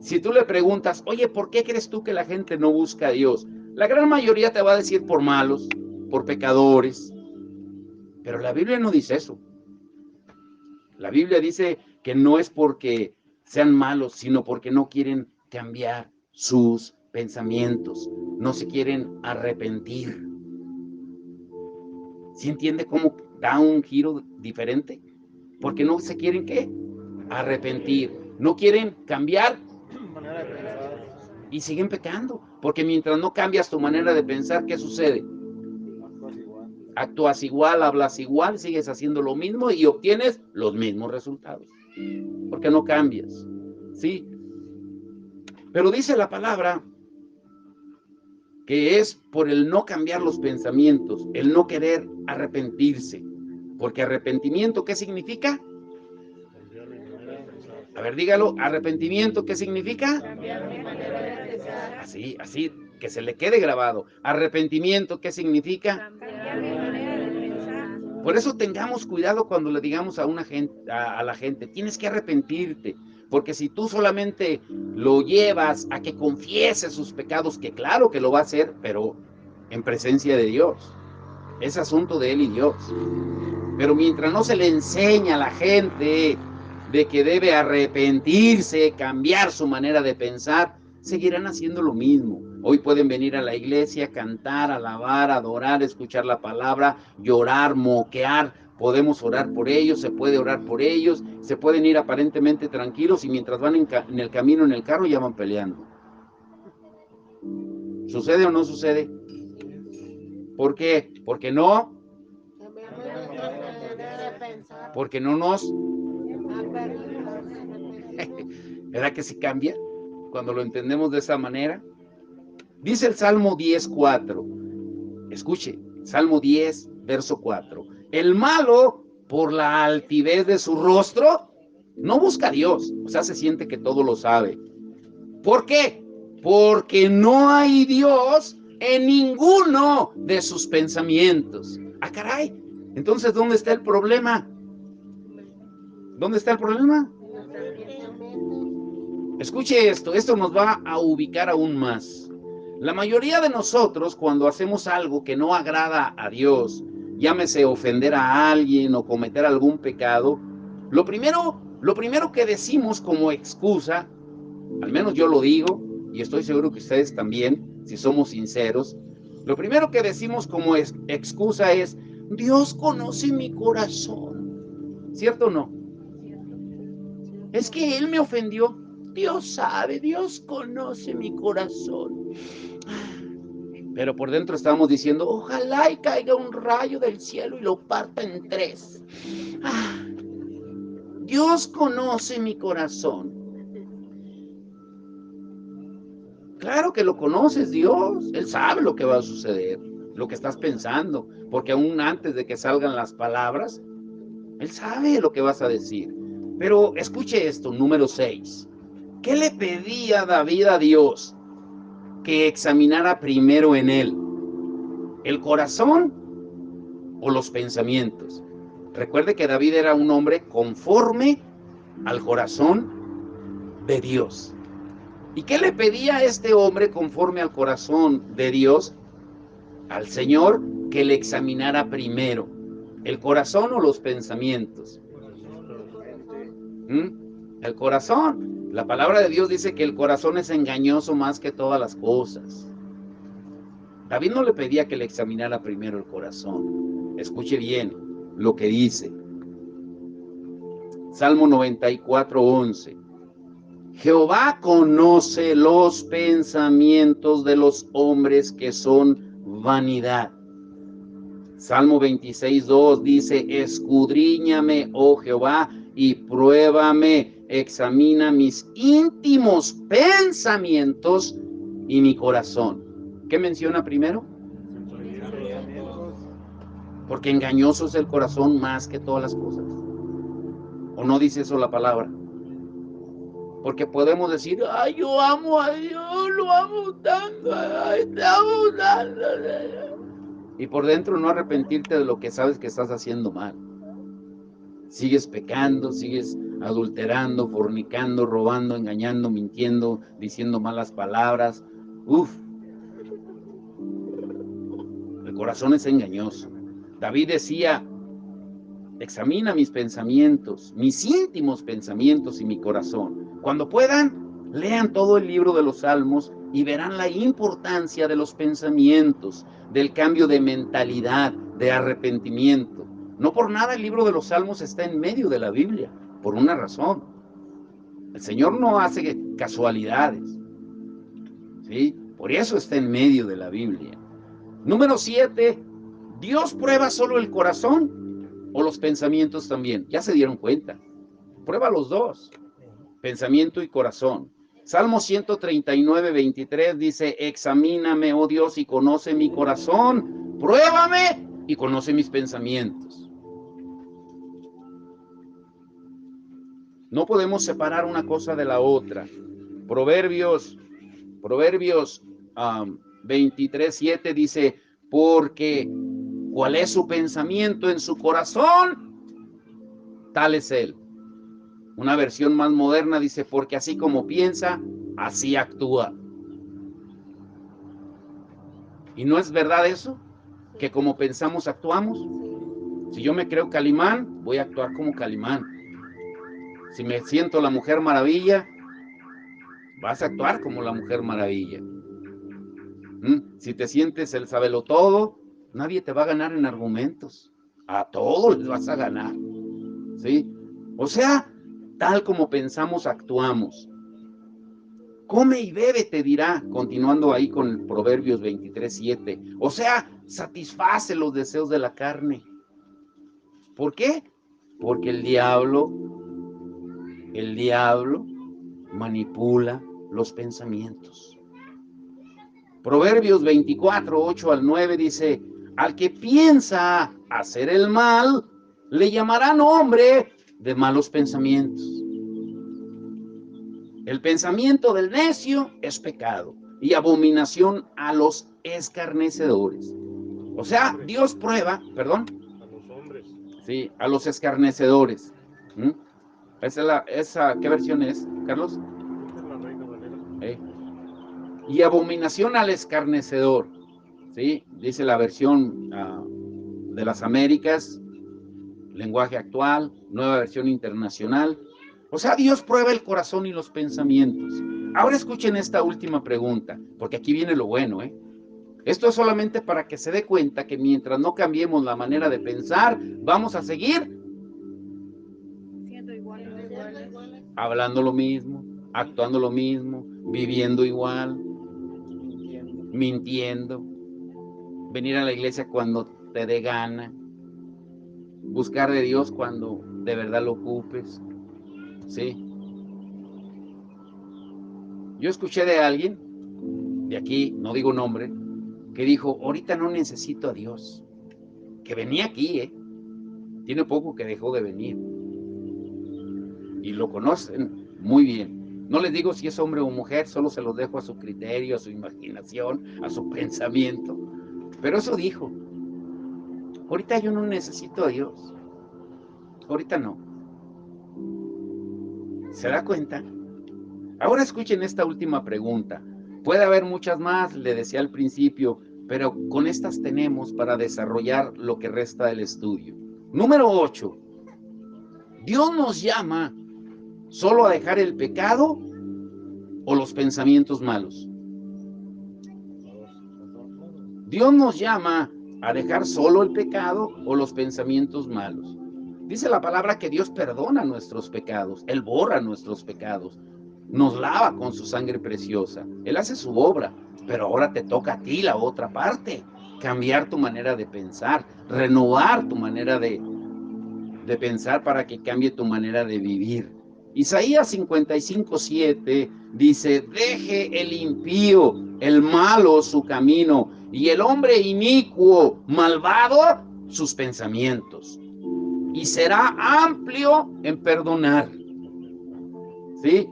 si tú le preguntas, oye, ¿por qué crees tú que la gente no busca a Dios? La gran mayoría te va a decir por malos, por pecadores. Pero la Biblia no dice eso. La Biblia dice que no es porque sean malos, sino porque no quieren cambiar sus pensamientos, no se quieren arrepentir. ¿Sí entiende cómo da un giro diferente? Porque no se quieren, ¿qué? Arrepentir. No quieren cambiar y siguen pecando. Porque mientras no cambias tu manera de pensar, ¿qué sucede? Actúas igual, hablas igual, sigues haciendo lo mismo y obtienes los mismos resultados. Porque no cambias. ¿Sí? Pero dice la palabra que es por el no cambiar los pensamientos, el no querer arrepentirse. Porque arrepentimiento, ¿qué significa? A ver, dígalo, arrepentimiento, ¿qué significa? Así, que se le quede grabado. Arrepentimiento, ¿qué significa? Por eso tengamos cuidado cuando le digamos a la gente, tienes que arrepentirte. Porque si tú solamente lo llevas a que confiese sus pecados, que claro que lo va a hacer, pero en presencia de Dios. Es asunto de él y Dios. Pero mientras no se le enseña a la gente de que debe arrepentirse, cambiar su manera de pensar, seguirán haciendo lo mismo. Hoy pueden venir a la iglesia, cantar, alabar, adorar, escuchar la palabra, llorar, moquear. Podemos orar por ellos, se puede orar por ellos, se pueden ir aparentemente tranquilos y mientras van en el camino, en el carro, ya van peleando. ¿Sucede o no sucede? ¿Por qué? Porque no nos... ¿Verdad que sí cambia cuando lo entendemos de esa manera? Dice el Salmo 10:4. Escuche, Salmo 10, verso 4. El malo, por la altivez de su rostro, no busca a Dios. O sea, se siente que todo lo sabe. ¿Por qué? Porque no hay Dios en ninguno de sus pensamientos. Ah, caray. Entonces, ¿dónde está el problema? ¿Dónde está el problema? Escuche esto nos va a ubicar aún más. La mayoría de nosotros, cuando hacemos algo que no agrada a Dios, llámese ofender a alguien o cometer algún pecado, lo primero que decimos como excusa, al menos yo lo digo, y estoy seguro que ustedes también, si somos sinceros, lo primero que decimos como excusa es, Dios conoce mi corazón. ¿Cierto o no? Es que Él me ofendió. Dios sabe, Dios conoce mi corazón. Pero por dentro estamos diciendo, ojalá y caiga un rayo del cielo y lo parta en 3. Dios conoce mi corazón. Claro que lo conoces, Dios. Él sabe lo que va a suceder, lo que estás pensando, porque aún antes de que salgan las palabras, Él sabe lo que vas a decir. Pero escuche esto, número 6. ¿Qué le pedía David a Dios? Que examinara primero en él, ¿el corazón o los pensamientos? Recuerde que David era un hombre conforme al corazón de Dios. ¿Y qué le pedía a este hombre conforme al corazón de Dios? Al Señor que le examinara primero, ¿el corazón o los pensamientos? El corazón. La palabra de Dios dice que el corazón es engañoso más que todas las cosas. David no le pedía que le examinara primero el corazón. Escuche bien lo que dice. Salmo 94:11. Jehová conoce los pensamientos de los hombres que son vanidad. Salmo 26:2 dice, escudriñame, oh Jehová, y pruébame, examina mis íntimos pensamientos y mi corazón. ¿Qué menciona primero? Porque engañoso es el corazón más que todas las cosas. ¿O no dice eso la palabra? Porque podemos decir, ay, yo amo a Dios, lo amo tanto, ay, te amo tanto. Y por dentro no arrepentirte de lo que sabes que estás haciendo mal. Sigues pecando, sigues adulterando, fornicando, robando, engañando, mintiendo, diciendo malas palabras. Uf. El corazón es engañoso. David decía, examina mis pensamientos, mis íntimos pensamientos y mi corazón. Cuando puedan, lean todo el libro de los Salmos y verán la importancia de los pensamientos, del cambio de mentalidad, de arrepentimiento. No por nada el libro de los Salmos está en medio de la Biblia, por una razón. El Señor no hace casualidades, ¿sí? Por eso está en medio de la Biblia. Número 7, ¿Dios prueba solo el corazón o los pensamientos también? Ya se dieron cuenta. Prueba los dos, pensamiento y corazón. Salmo 139:23 dice, examíname, oh Dios, y conoce mi corazón, pruébame y conoce mis pensamientos. No podemos separar una cosa de la otra. Proverbios 23:7 dice, porque cuál es su pensamiento en su corazón, tal es él. Una versión más moderna dice, porque así como piensa, así actúa. ¿Y no es verdad eso? Que como pensamos, actuamos. Si yo me creo Calimán, voy a actuar como Calimán. Si me siento la Mujer Maravilla, vas a actuar como la Mujer Maravilla. Si te sientes el sabelotodo, nadie te va a ganar en argumentos. A todos les vas a ganar. ¿Sí? O sea, tal como pensamos, actuamos. Come y bebe, te dirá, continuando ahí con el Proverbios 23:7. O sea, satisface los deseos de la carne. ¿Por qué? Porque el diablo manipula los pensamientos. Proverbios 24:8-9 dice, al que piensa hacer el mal, le llamarán hombre de malos pensamientos. El pensamiento del necio es pecado y abominación a los escarnecedores. O sea, Dios prueba, perdón. A los hombres. Sí, a los escarnecedores. Esa, ¿qué versión es, Carlos? Es la Reina Valera. Y abominación al escarnecedor. ¿Sí? Dice la versión de las Américas, lenguaje actual, nueva versión internacional. O sea, Dios prueba el corazón y los pensamientos. Ahora escuchen esta última pregunta, porque aquí viene lo bueno, Esto es solamente para que se dé cuenta que mientras no cambiemos la manera de pensar, vamos a seguir siendo iguales. Hablando lo mismo, actuando lo mismo, viviendo igual, mintiendo, venir a la iglesia cuando te dé gana, buscar de Dios cuando de verdad lo ocupes. ¿Sí? Yo escuché de alguien, de aquí, no digo nombre, que dijo, ahorita no necesito a Dios, que venía aquí, tiene poco que dejó de venir, y lo conocen muy bien. No les digo si es hombre o mujer, solo se los dejo a su criterio, a su imaginación, a su pensamiento, pero eso dijo, ahorita yo no necesito a Dios, ahorita no. ¿Se da cuenta? Ahora escuchen esta última pregunta. Puede haber muchas más, le decía al principio, pero con estas tenemos para desarrollar lo que resta del estudio. Número 8. Dios nos llama ¿Solo a dejar el pecado o los pensamientos malos? Dios nos llama a dejar solo el pecado o los pensamientos malos. Dice la palabra que Dios perdona nuestros pecados, Él borra nuestros pecados, nos lava con su sangre preciosa, Él hace su obra, pero ahora te toca a ti la otra parte, cambiar tu manera de pensar, renovar tu manera de pensar para que cambie tu manera de vivir. Isaías 55:7 dice: deje el impío, el malo su camino, y el hombre inicuo, malvado, sus pensamientos, y será amplio en perdonar. ¿Sí?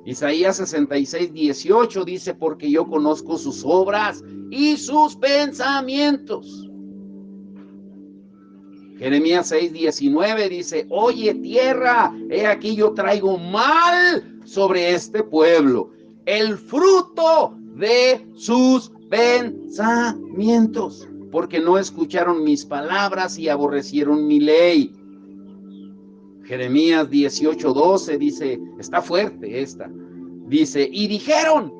Isaías 66:18 dice: porque yo conozco sus obras y sus pensamientos. Jeremías 6:19 dice: oye tierra, he aquí yo traigo mal sobre este pueblo, el fruto de sus pensamientos, porque no escucharon mis palabras y aborrecieron mi ley. Jeremías 18:12 dice, está fuerte esta, dice: y dijeron,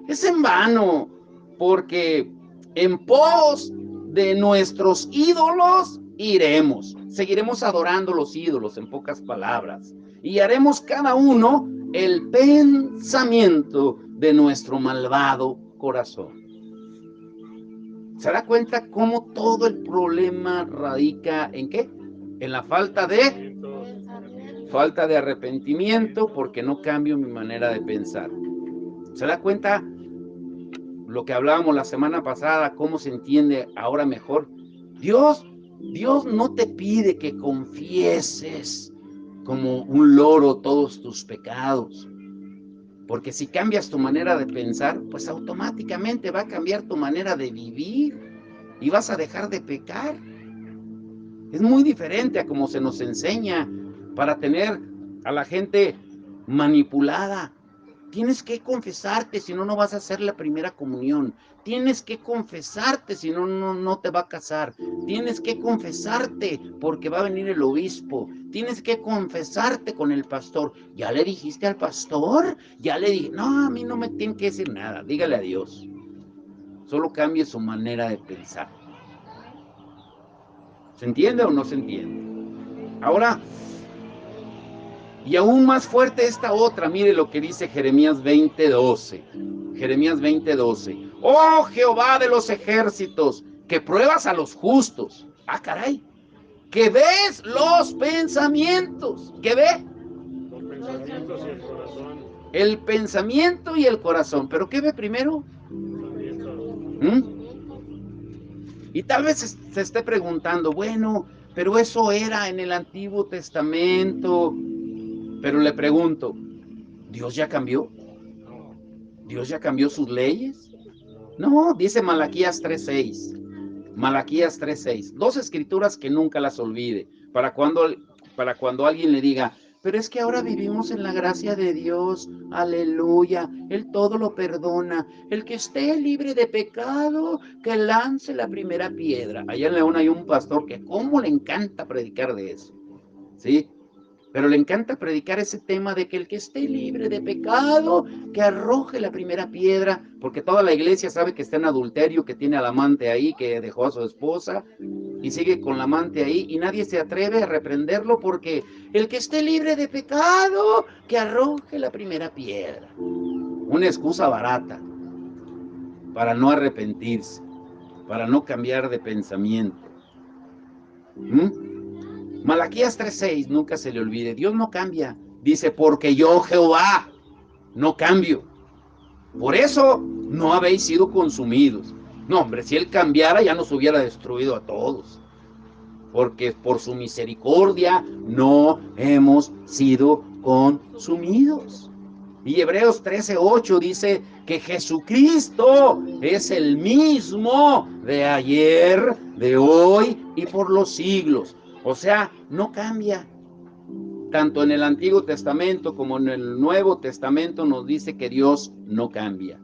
es en vano, porque en pos de nuestros ídolos iremos, seguiremos adorando los ídolos, en pocas palabras, y haremos cada uno el pensamiento de nuestro malvado corazón. ¿Se da cuenta cómo todo el problema radica en qué? En la falta de arrepentimiento, porque no cambio mi manera de pensar. ¿Se da cuenta lo que hablábamos la semana pasada, cómo se entiende ahora mejor? Dios no te pide que confieses como un loro todos tus pecados, porque si cambias tu manera de pensar, pues automáticamente va a cambiar tu manera de vivir y vas a dejar de pecar. Es muy diferente a como se nos enseña para tener a la gente manipulada. Tienes que confesarte, si no, no vas a hacer la primera comunión. Tienes que confesarte, si no, no te va a casar. Tienes que confesarte porque va a venir el obispo. Tienes que confesarte con el pastor. ¿Ya le dijiste al pastor? Ya le dije, no, a mí no me tiene que decir nada. Dígale a Dios. Solo cambie su manera de pensar. ¿Se entiende o no se entiende? Ahora, y aún más fuerte esta otra, mire lo que dice Jeremías 20:12. Jeremías 20:12. Oh Jehová de los ejércitos, que pruebas a los justos. Ah, caray. Que ves los pensamientos. ¿Qué ve? Los pensamientos y el corazón. El pensamiento y el corazón. ¿Pero qué ve primero? Y tal vez se esté preguntando, bueno, pero eso era en el Antiguo Testamento. Pero le pregunto, ¿Dios ya cambió? ¿Dios ya cambió sus leyes? No, dice Malaquías 3:6. Malaquías 3:6. Dos escrituras que nunca las olvide. Para cuando alguien le diga, pero es que ahora vivimos en la gracia de Dios. Aleluya. Él todo lo perdona. El que esté libre de pecado, que lance la primera piedra. Allá en León hay un pastor que cómo le encanta predicar de eso. ¿Sí? Pero le encanta predicar ese tema de que el que esté libre de pecado, que arroje la primera piedra, porque toda la iglesia sabe que está en adulterio, que tiene al amante ahí, que dejó a su esposa y sigue con la amante ahí, y nadie se atreve a reprenderlo porque el que esté libre de pecado, que arroje la primera piedra. Una excusa barata para no arrepentirse, para no cambiar de pensamiento. Malaquías 3:6, nunca se le olvide, Dios no cambia. Dice, porque yo Jehová no cambio. Por eso no habéis sido consumidos. No, hombre, si Él cambiara ya nos hubiera destruido a todos. Porque por su misericordia no hemos sido consumidos. Y Hebreos 13:8 dice que Jesucristo es el mismo de ayer, de hoy y por los siglos. O sea, no cambia. Tanto en el Antiguo Testamento como en el Nuevo Testamento nos dice que Dios no cambia.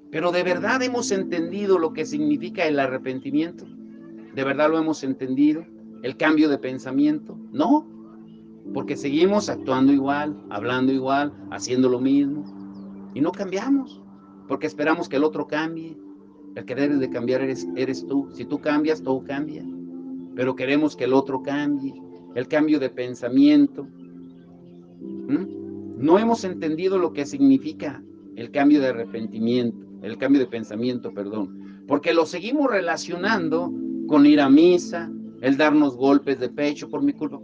Pero ¿de verdad hemos entendido lo que significa el arrepentimiento? ¿De verdad lo hemos entendido? ¿El cambio de pensamiento? No. Porque seguimos actuando igual, hablando igual, haciendo lo mismo. Y no cambiamos, porque esperamos que el otro cambie. El que debes de cambiar eres tú. Si tú cambias, todo cambia. Pero queremos que el otro cambie. El cambio de pensamiento. No hemos entendido lo que significa el cambio de arrepentimiento, el cambio de pensamiento, perdón. Porque lo seguimos relacionando con ir a misa, el darnos golpes de pecho por mi culpa,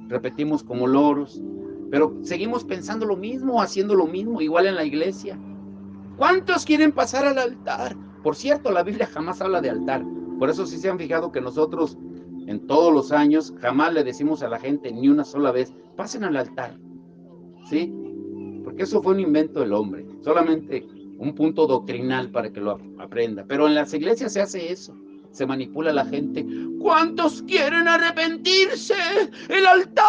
repetimos como loros, pero seguimos pensando lo mismo, haciendo lo mismo, igual en la iglesia. ¿Cuántos quieren pasar al altar? Por cierto, la Biblia jamás habla de altar. Por eso sí se han fijado que nosotros en todos los años jamás le decimos a la gente ni una sola vez, pasen al altar. ¿Sí? Porque eso fue un invento del hombre. Solamente un punto doctrinal para que lo aprenda. Pero en las iglesias se hace eso. Se manipula a la gente. ¿Cuántos quieren arrepentirse? El altar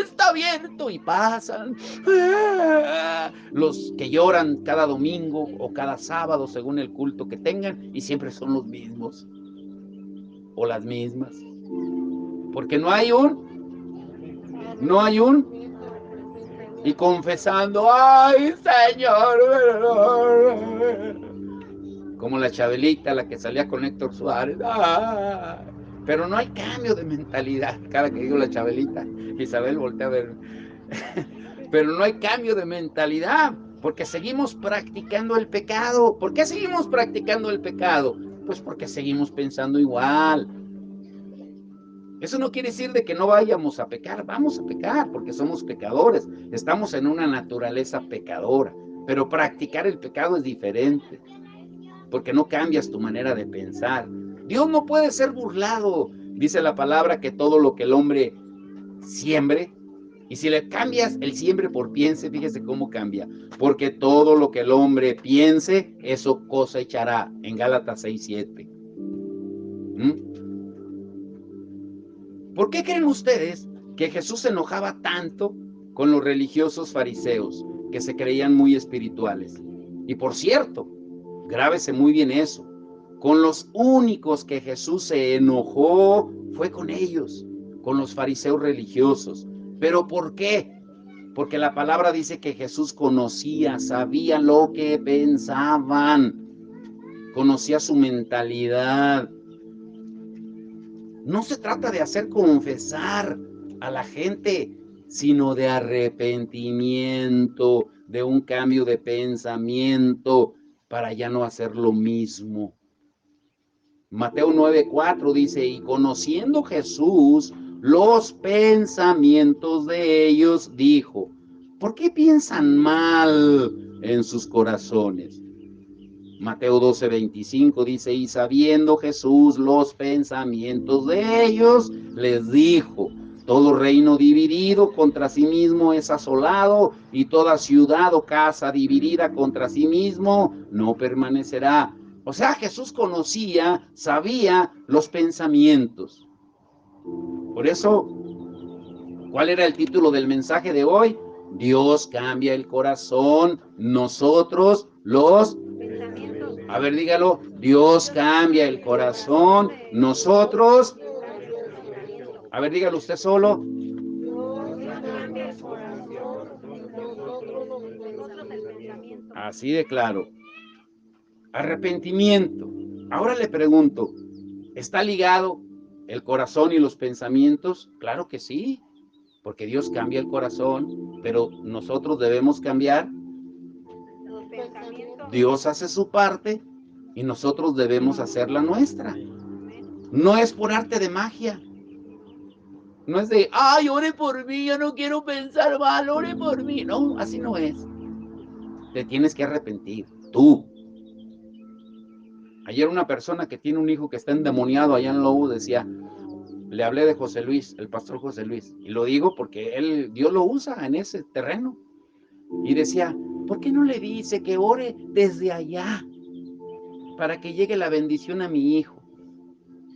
está abierto y pasan. Los que lloran cada domingo o cada sábado según el culto que tengan y siempre son los mismos o las mismas. Porque no hay un y confesando, ay Señor, como la Chabelita, la que salía con Héctor Suárez, pero no hay cambio de mentalidad. Cada que digo la Chabelita, Isabel voltea a ver, pero no hay cambio de mentalidad, porque seguimos practicando el pecado. ¿Por qué seguimos practicando el pecado? Pues porque seguimos pensando igual. Eso no quiere decir de que no vayamos a pecar, vamos a pecar porque somos pecadores, estamos en una naturaleza pecadora, pero practicar el pecado es diferente, porque no cambias tu manera de pensar. Dios no puede ser burlado, dice la palabra que todo lo que el hombre siembre, y si le cambias el siembre por piense, fíjese cómo cambia, porque todo lo que el hombre piense, eso cosechará, en Gálatas 6:7. ¿Por qué creen ustedes que Jesús se enojaba tanto con los religiosos fariseos que se creían muy espirituales? Y por cierto, grábese muy bien eso, con los únicos que Jesús se enojó fue con ellos, con los fariseos religiosos. ¿Pero por qué? Porque la palabra dice que Jesús conocía, sabía lo que pensaban, conocía su mentalidad. No se trata de hacer confesar a la gente, sino de arrepentimiento, de un cambio de pensamiento para ya no hacer lo mismo. Mateo 9:4 dice, y conociendo Jesús los pensamientos de ellos, dijo, ¿por qué piensan mal en sus corazones? Mateo 12:25 dice, y sabiendo Jesús los pensamientos de ellos, les dijo, todo reino dividido contra sí mismo es asolado, y toda ciudad o casa dividida contra sí mismo no permanecerá. O sea, Jesús conocía, sabía los pensamientos. Por eso, ¿cuál era el título del mensaje de hoy? Dios cambia el corazón, nosotros los... A ver, dígalo, Dios cambia el corazón, nosotros... A ver, dígalo usted solo. Así de claro. Arrepentimiento. Ahora le pregunto, ¿está ligado el corazón y los pensamientos? Claro que sí, porque Dios cambia el corazón, pero nosotros debemos cambiar. Dios hace su parte y nosotros debemos hacer la nuestra. No es por arte de magia. No es de, ay, ore por mí, yo no quiero pensar mal, ore por mí. No, así no es. Te tienes que arrepentir, tú. Ayer una persona que tiene un hijo que está endemoniado allá en Lobo decía, le hablé de José Luis, el pastor José Luis, y lo digo porque Dios lo usa en ese terreno. Y decía, ¿por qué no le dice que ore desde allá para que llegue la bendición a mi hijo?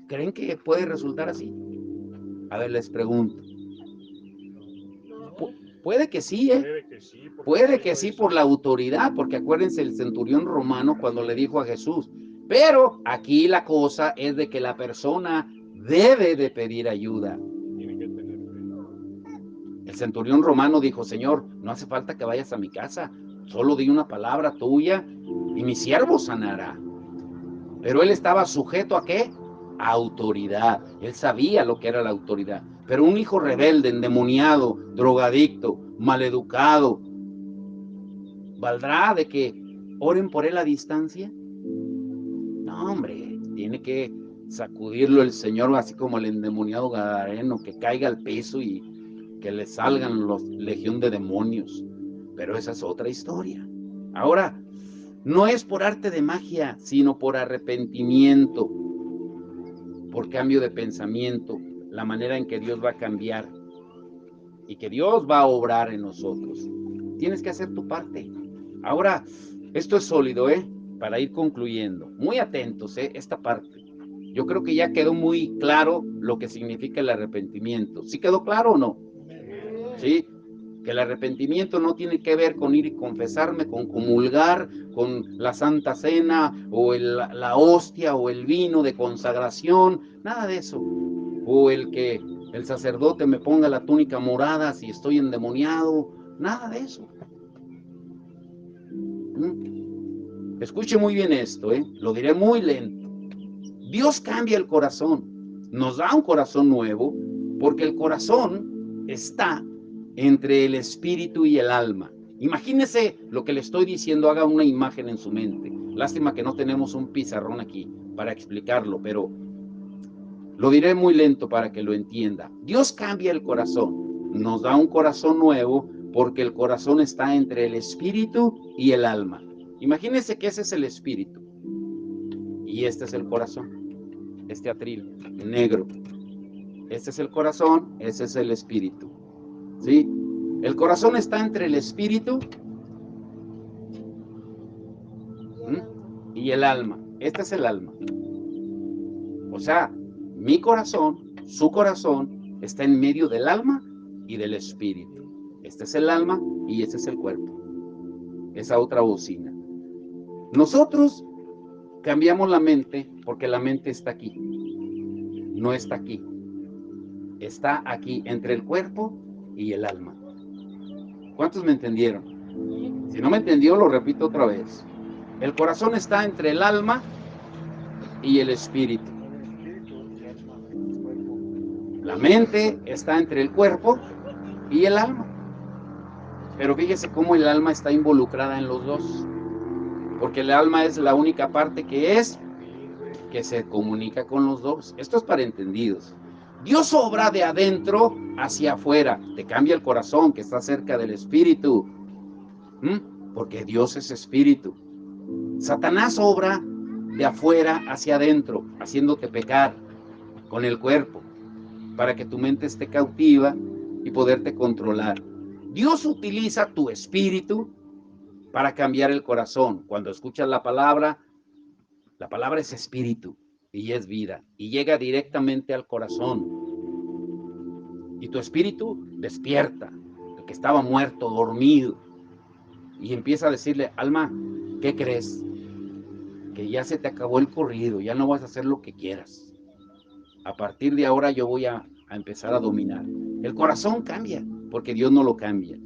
¿Creen que puede resultar así? A ver, les pregunto. Puede que sí, Puede que sí por la autoridad, porque acuérdense el centurión romano cuando le dijo a Jesús, pero aquí la cosa es de que la persona debe de pedir ayuda. centurión romano dijo, Señor, no hace falta que vayas a mi casa, solo di una palabra tuya y mi siervo sanará. Pero él estaba sujeto ¿a qué? A autoridad. Él sabía lo que era la autoridad. Pero un hijo rebelde, endemoniado, drogadicto, maleducado, ¿valdrá de que oren por él a distancia? No, hombre, tiene que sacudirlo el Señor, así como el endemoniado gadareno, que caiga al piso y que le salgan los legión de demonios. Pero esa es otra historia. Ahora, no es por arte de magia, sino por arrepentimiento, por cambio de pensamiento, la manera en que Dios va a cambiar y que Dios va a obrar en nosotros. Tienes que hacer tu parte. Ahora, esto es sólido, para ir concluyendo. Muy atentos, esta parte. Yo creo que ya quedó muy claro lo que significa el arrepentimiento. ¿Sí quedó claro o no? Sí. Que el arrepentimiento no tiene que ver con ir y confesarme, con comulgar, con la Santa Cena, o la hostia, o el vino de consagración, nada de eso. O el que el sacerdote me ponga la túnica morada si estoy endemoniado, nada de eso. Escuche muy bien esto, lo diré muy lento. Dios cambia el corazón, nos da un corazón nuevo, porque el corazón está entre el espíritu y el alma. Imagínese lo que le estoy diciendo, haga una imagen en su mente. Lástima que no tenemos un pizarrón aquí para explicarlo, pero lo diré muy lento para que lo entienda. Dios cambia el corazón, nos da un corazón nuevo, porque el corazón está entre el espíritu y el alma. Imagínese que ese es el espíritu y este es el corazón, este atril negro. Este es el corazón, ese es el espíritu. ¿Sí? El corazón está entre el espíritu y el alma. Este es el alma. O sea, mi corazón, su corazón, está en medio del alma y del espíritu. Este es el alma y este es el cuerpo. Esa otra bocina. Nosotros cambiamos la mente porque la mente está aquí. No está aquí. Está aquí entre el cuerpo y el alma. ¿Cuántos me entendieron? Si no me entendió, lo repito otra vez. El corazón está entre el alma y el espíritu. La mente está entre el cuerpo y el alma. Pero fíjese cómo el alma está involucrada en los dos. Porque el alma es la única parte que se comunica con los dos. Esto es para entendidos. Dios obra de adentro hacia afuera. Te cambia el corazón que está cerca del espíritu. Porque Dios es espíritu. Satanás obra de afuera hacia adentro, haciéndote pecar con el cuerpo, para que tu mente esté cautiva y poderte controlar. Dios utiliza tu espíritu para cambiar el corazón. Cuando escuchas la palabra es espíritu y es vida y llega directamente al corazón. Y tu espíritu despierta, el que estaba muerto, dormido, y empieza a decirle, alma, ¿qué crees? Que ya se te acabó el corrido, ya no vas a hacer lo que quieras. A partir de ahora yo voy a empezar a dominar. El corazón cambia, porque Dios no lo cambia.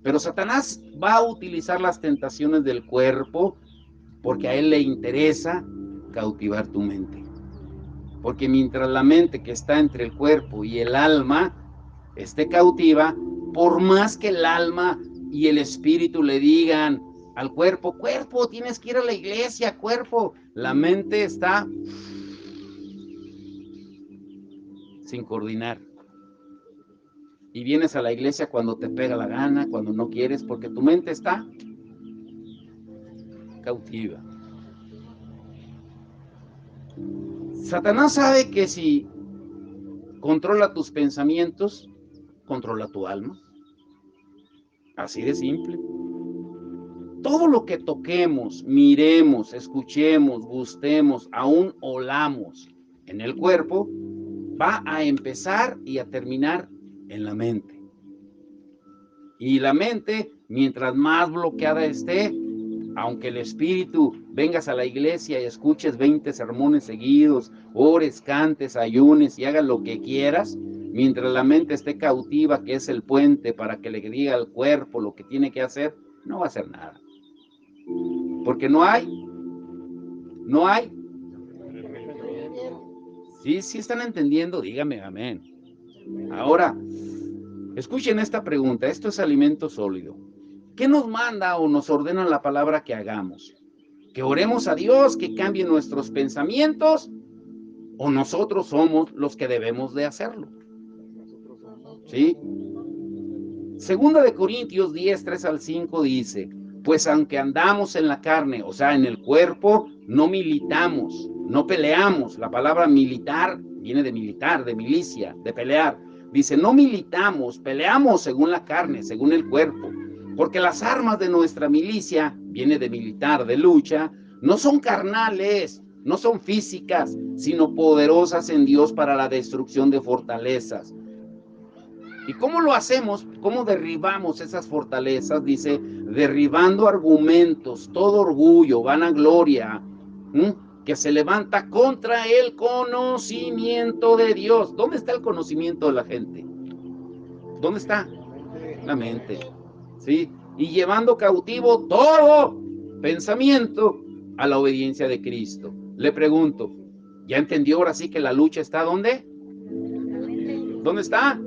Pero Satanás va a utilizar las tentaciones del cuerpo, porque a él le interesa cautivar tu mente. Porque mientras la mente que está entre el cuerpo y el alma esté cautiva, por más que el alma y el espíritu le digan al cuerpo, cuerpo, tienes que ir a la iglesia, cuerpo, la mente está sin coordinar. Y vienes a la iglesia cuando te pega la gana, cuando no quieres, porque tu mente está cautiva. Satanás sabe que si controla tus pensamientos, controla tu alma. Así de simple. Todo lo que toquemos, miremos, escuchemos, gustemos, aún olamos en el cuerpo, va a empezar y a terminar en la mente. Y la mente, mientras más bloqueada esté, aunque el espíritu vengas a la iglesia y escuches 20 sermones seguidos, ores, cantes, ayunes y hagas lo que quieras, mientras la mente esté cautiva, que es el puente para que le diga al cuerpo lo que tiene que hacer, no va a hacer nada. Porque no hay. Sí están entendiendo, dígame amén. Ahora, escuchen esta pregunta, esto es alimento sólido. ¿Qué nos manda o nos ordena la palabra que hagamos? ¿Que oremos a Dios, que cambie nuestros pensamientos? ¿O nosotros somos los que debemos de hacerlo? ¿Sí? Segunda de Corintios 10, 3 al 5 dice, pues aunque andamos en la carne, o sea, en el cuerpo, no militamos, no peleamos. La palabra militar viene de militar, de milicia, de pelear. Dice, no militamos, peleamos según la carne, según el cuerpo. Porque las armas de nuestra milicia, viene de militar, de lucha, no son carnales, no son físicas, sino poderosas en Dios para la destrucción de fortalezas. ¿Y cómo lo hacemos? ¿Cómo derribamos esas fortalezas? Dice, derribando argumentos, todo orgullo, vanagloria, que se levanta contra el conocimiento de Dios. ¿Dónde está el conocimiento de la gente? ¿Dónde está? La mente. ¿Sí? Y llevando cautivo todo pensamiento a la obediencia de Cristo. Le pregunto, ¿ya entendió ahora sí que la lucha está dónde? ¿Dónde está?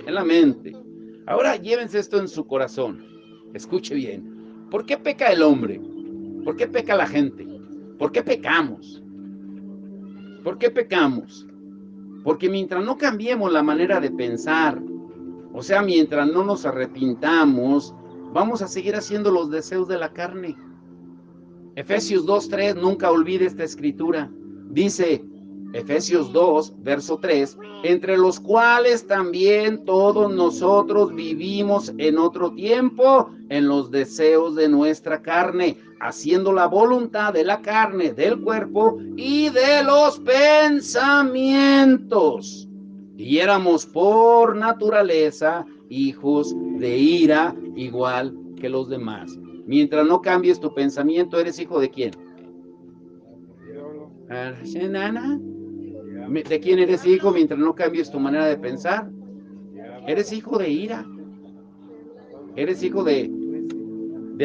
En la mente. Ahora llévense esto en su corazón. Escuche bien. ¿Por qué peca el hombre? ¿Por qué peca la gente? ¿Por qué pecamos? ¿Por qué pecamos? Porque mientras no cambiemos la manera de pensar, o sea, mientras no nos arrepintamos, vamos a seguir haciendo los deseos de la carne. Efesios 2:3, nunca olvide esta escritura. Dice, Efesios 2, verso 3, entre los cuales también todos nosotros vivimos en otro tiempo en los deseos de nuestra carne, haciendo la voluntad de la carne, del cuerpo y de los pensamientos. Y éramos por naturaleza hijos de ira, igual que los demás. Mientras no cambies tu pensamiento, ¿eres hijo de quién? ¿De quién eres hijo mientras no cambies tu manera de pensar? Eres hijo de ira. Eres hijo de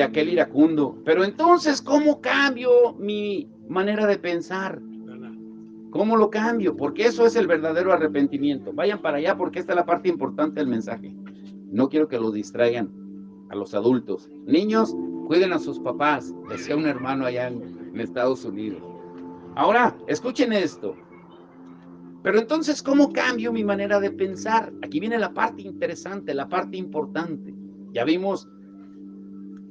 aquel iracundo. Pero entonces, ¿cómo cambio mi manera de pensar? ¿Cómo lo cambio? Porque eso es el verdadero arrepentimiento. Vayan para allá porque esta es la parte importante del mensaje. No quiero que lo distraigan a los adultos. Niños, cuiden a sus papás. Decía un hermano allá en Estados Unidos. Ahora, escuchen esto. Pero entonces, ¿cómo cambio mi manera de pensar? Aquí viene la parte interesante, la parte importante. Ya vimos,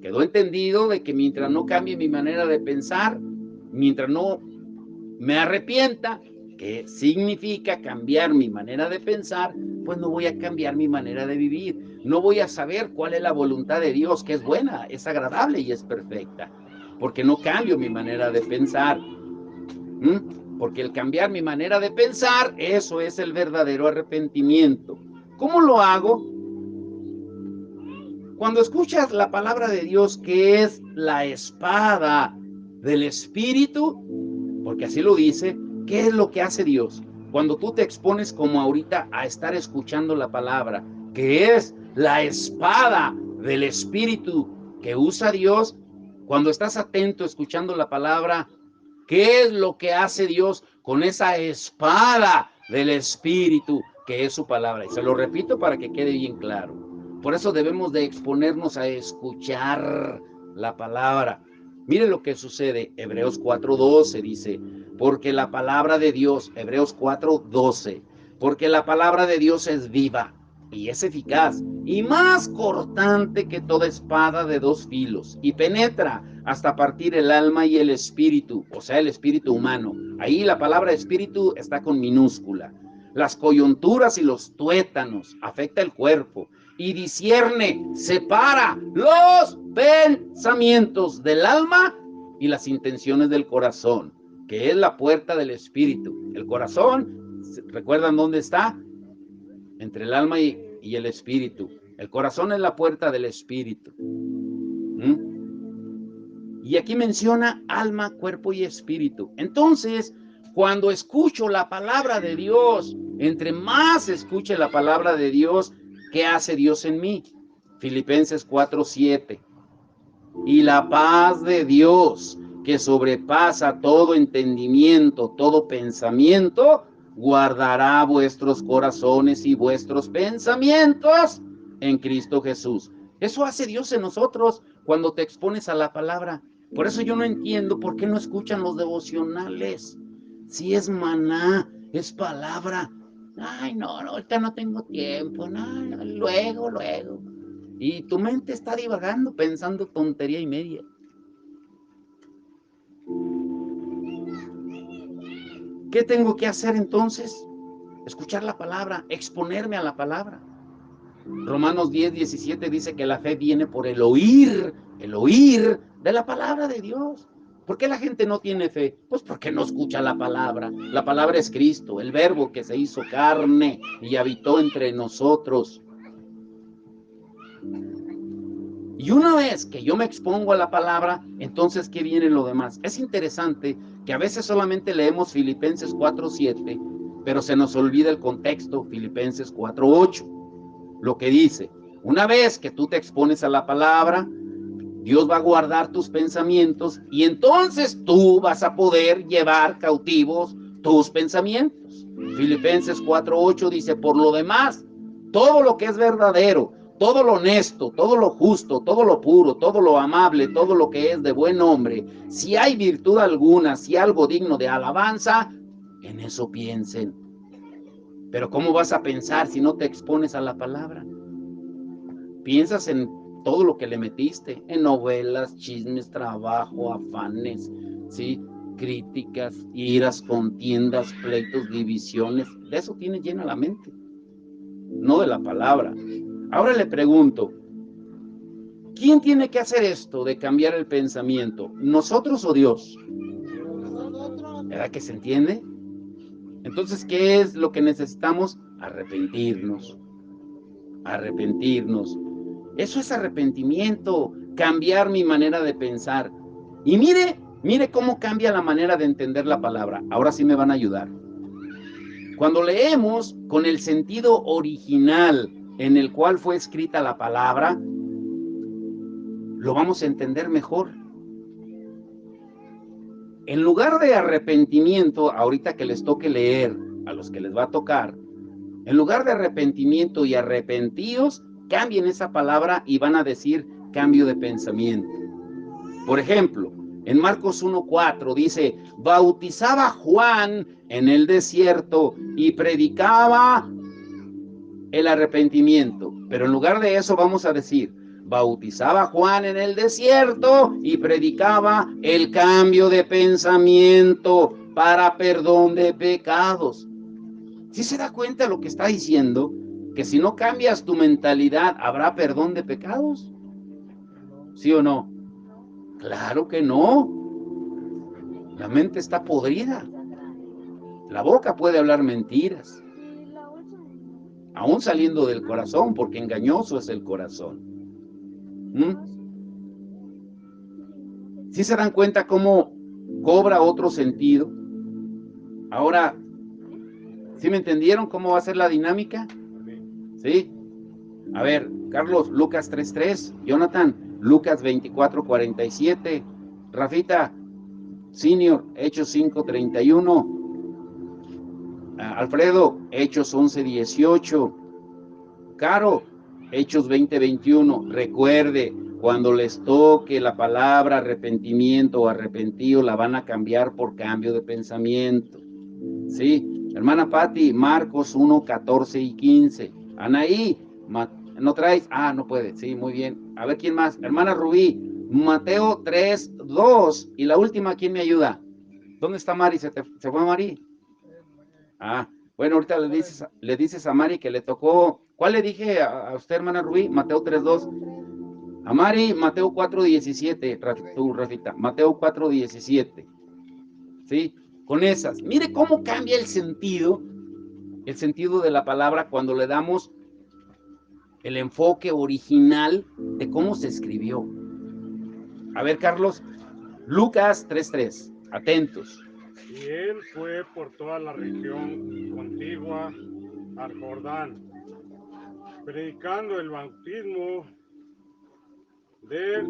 quedó entendido de que mientras no cambie mi manera de pensar, mientras no me arrepienta, que significa cambiar mi manera de pensar, pues no voy a cambiar mi manera de vivir. No voy a saber cuál es la voluntad de Dios, que es buena, es agradable y es perfecta. Porque no cambio mi manera de pensar. Porque el cambiar mi manera de pensar, eso es el verdadero arrepentimiento. ¿Cómo lo hago? Cuando escuchas la palabra de Dios, que es la espada del Espíritu, porque así lo dice, ¿qué es lo que hace Dios? Cuando tú te expones como ahorita a estar escuchando la palabra, que es la espada del Espíritu que usa Dios, cuando estás atento escuchando la palabra, ¿qué es lo que hace Dios con esa espada del Espíritu que es su palabra? Y se lo repito para que quede bien claro. Por eso debemos de exponernos a escuchar la palabra. Mire lo que sucede. Hebreos 4:12 dice, porque la palabra de Dios, Hebreos 4:12, porque la palabra de Dios es viva y es eficaz y más cortante que toda espada de dos filos y penetra hasta partir el alma y el espíritu, o sea, el espíritu humano. Ahí la palabra espíritu está con minúscula. Las coyunturas y los tuétanos, afecta el cuerpo y discierne, separa los pensamientos del alma y las intenciones del corazón, que es la puerta del espíritu. El corazón, ¿recuerdan dónde está? Entre el alma y el espíritu. El corazón es la puerta del espíritu. Y aquí menciona alma, cuerpo y espíritu. Entonces, Cuando escucho la palabra de Dios, entre más escuche la palabra de Dios, ¿qué hace Dios en mí? Filipenses 4:7. Y la paz de Dios, que sobrepasa todo entendimiento, todo pensamiento, guardará vuestros corazones y vuestros pensamientos en Cristo Jesús. Eso hace Dios en nosotros cuando te expones a la palabra. Por eso yo no entiendo por qué no escuchan los devocionales. Si es maná, es palabra. Ay, no, ahorita no tengo tiempo. No, luego. Y tu mente está divagando, pensando tontería y media. ¿Qué tengo que hacer entonces? Escuchar la palabra, exponerme a la palabra. Romanos 10:17 dice que la fe viene por el oír de la palabra de Dios. ¿Por qué la gente no tiene fe? Pues porque no escucha la palabra. La palabra es Cristo, el verbo que se hizo carne y habitó entre nosotros. Y una vez que yo me expongo a la palabra, entonces, ¿qué viene lo demás? Es interesante que a veces solamente leemos Filipenses 4:7, pero se nos olvida el contexto, Filipenses 4:8. Lo que dice, una vez que tú te expones a la palabra, Dios va a guardar tus pensamientos y entonces tú vas a poder llevar cautivos tus pensamientos. Filipenses 4:8 dice, por lo demás, todo lo que es verdadero, todo lo honesto, todo lo justo, todo lo puro, todo lo amable, todo lo que es de buen nombre, si hay virtud alguna, si algo digno de alabanza, en eso piensen. Pero ¿cómo vas a pensar si no te expones a la palabra? Piensas en todo lo que le metiste, en novelas, chismes, trabajo, afanes, ¿sí? Críticas, iras, contiendas, pleitos, divisiones. De eso tienes llena la mente, no de la palabra. Ahora le pregunto, ¿quién tiene que hacer esto de cambiar el pensamiento? ¿Nosotros o Dios? ¿Verdad que se entiende? Entonces, ¿qué es lo que necesitamos? Arrepentirnos. Eso es arrepentimiento, cambiar mi manera de pensar. Y mire cómo cambia la manera de entender la palabra. Ahora sí me van a ayudar. Cuando leemos con el sentido original en el cual fue escrita la palabra, lo vamos a entender mejor. En lugar de arrepentimiento, ahorita que les toque leer, a los que les va a tocar, en lugar de arrepentimiento y arrepentíos, cambien esa palabra y van a decir cambio de pensamiento. Por ejemplo, en Marcos 1:4 dice, bautizaba Juan en el desierto y predicaba el arrepentimiento. Pero en lugar de eso vamos a decir, bautizaba Juan en el desierto y predicaba el cambio de pensamiento para perdón de pecados. ¿Sí se da cuenta lo que está diciendo? Que si no cambias tu mentalidad, ¿habrá perdón de pecados? ¿Sí o no? Claro que no. La mente está podrida. La boca puede hablar mentiras, aún saliendo del corazón, porque engañoso es el corazón. ¿Sí se dan cuenta cómo cobra otro sentido? Ahora, ¿sí me entendieron cómo va a ser la dinámica? ¿Sí? A ver, Carlos, Lucas 3:3, Jonathan, Lucas 24:47, Rafita, Senior, Hechos 5:31, Alfredo, Hechos 11:18, Caro, Hechos 20:21. Recuerde, cuando les toque la palabra arrepentimiento o arrepentido, la van a cambiar por cambio de pensamiento. ¿Sí? Hermana Patti, Marcos 1:14 y 15. Anaí, ¿no traes? Ah, no puede. Sí, muy bien. A ver, ¿quién más? Hermana Rubí, Mateo 3:2. Y la última, ¿quién me ayuda? ¿Dónde está Mari? ¿Se fue Mari? Ah, bueno, ahorita le dices a Mari que le tocó. ¿Cuál le dije a usted, hermana Rubí? Mateo 3:2. A Mari, Mateo 4:17. Tú, Rafita, Mateo 4:17. ¿Sí? Con esas. Mire cómo cambia el sentido de la palabra cuando le damos el enfoque original de cómo se escribió. A ver, Carlos, Lucas 3:3. Atentos. Y él fue por toda la región contigua al Jordán, predicando el bautismo de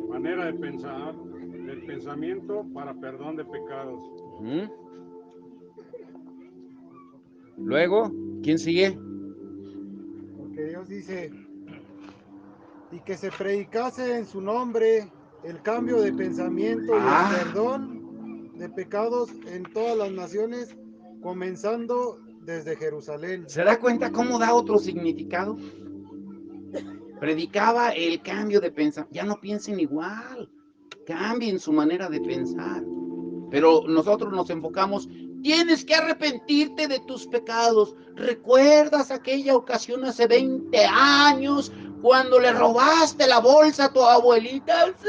manera de pensar, del pensamiento para perdón de pecados. Luego, ¿quién sigue? Porque Dios dice, y que se predicase en su nombre el cambio de pensamiento y el perdón de pecados en todas las naciones, comenzando desde Jerusalén. ¿Se da cuenta cómo da otro significado? Predicaba el cambio de pensamiento. Ya no piensen igual. Cambien su manera de pensar. Pero nosotros nos enfocamos, tienes que arrepentirte de tus pecados. ¿Recuerdas aquella ocasión hace 20 años cuando le robaste la bolsa a tu abuelita? Sí.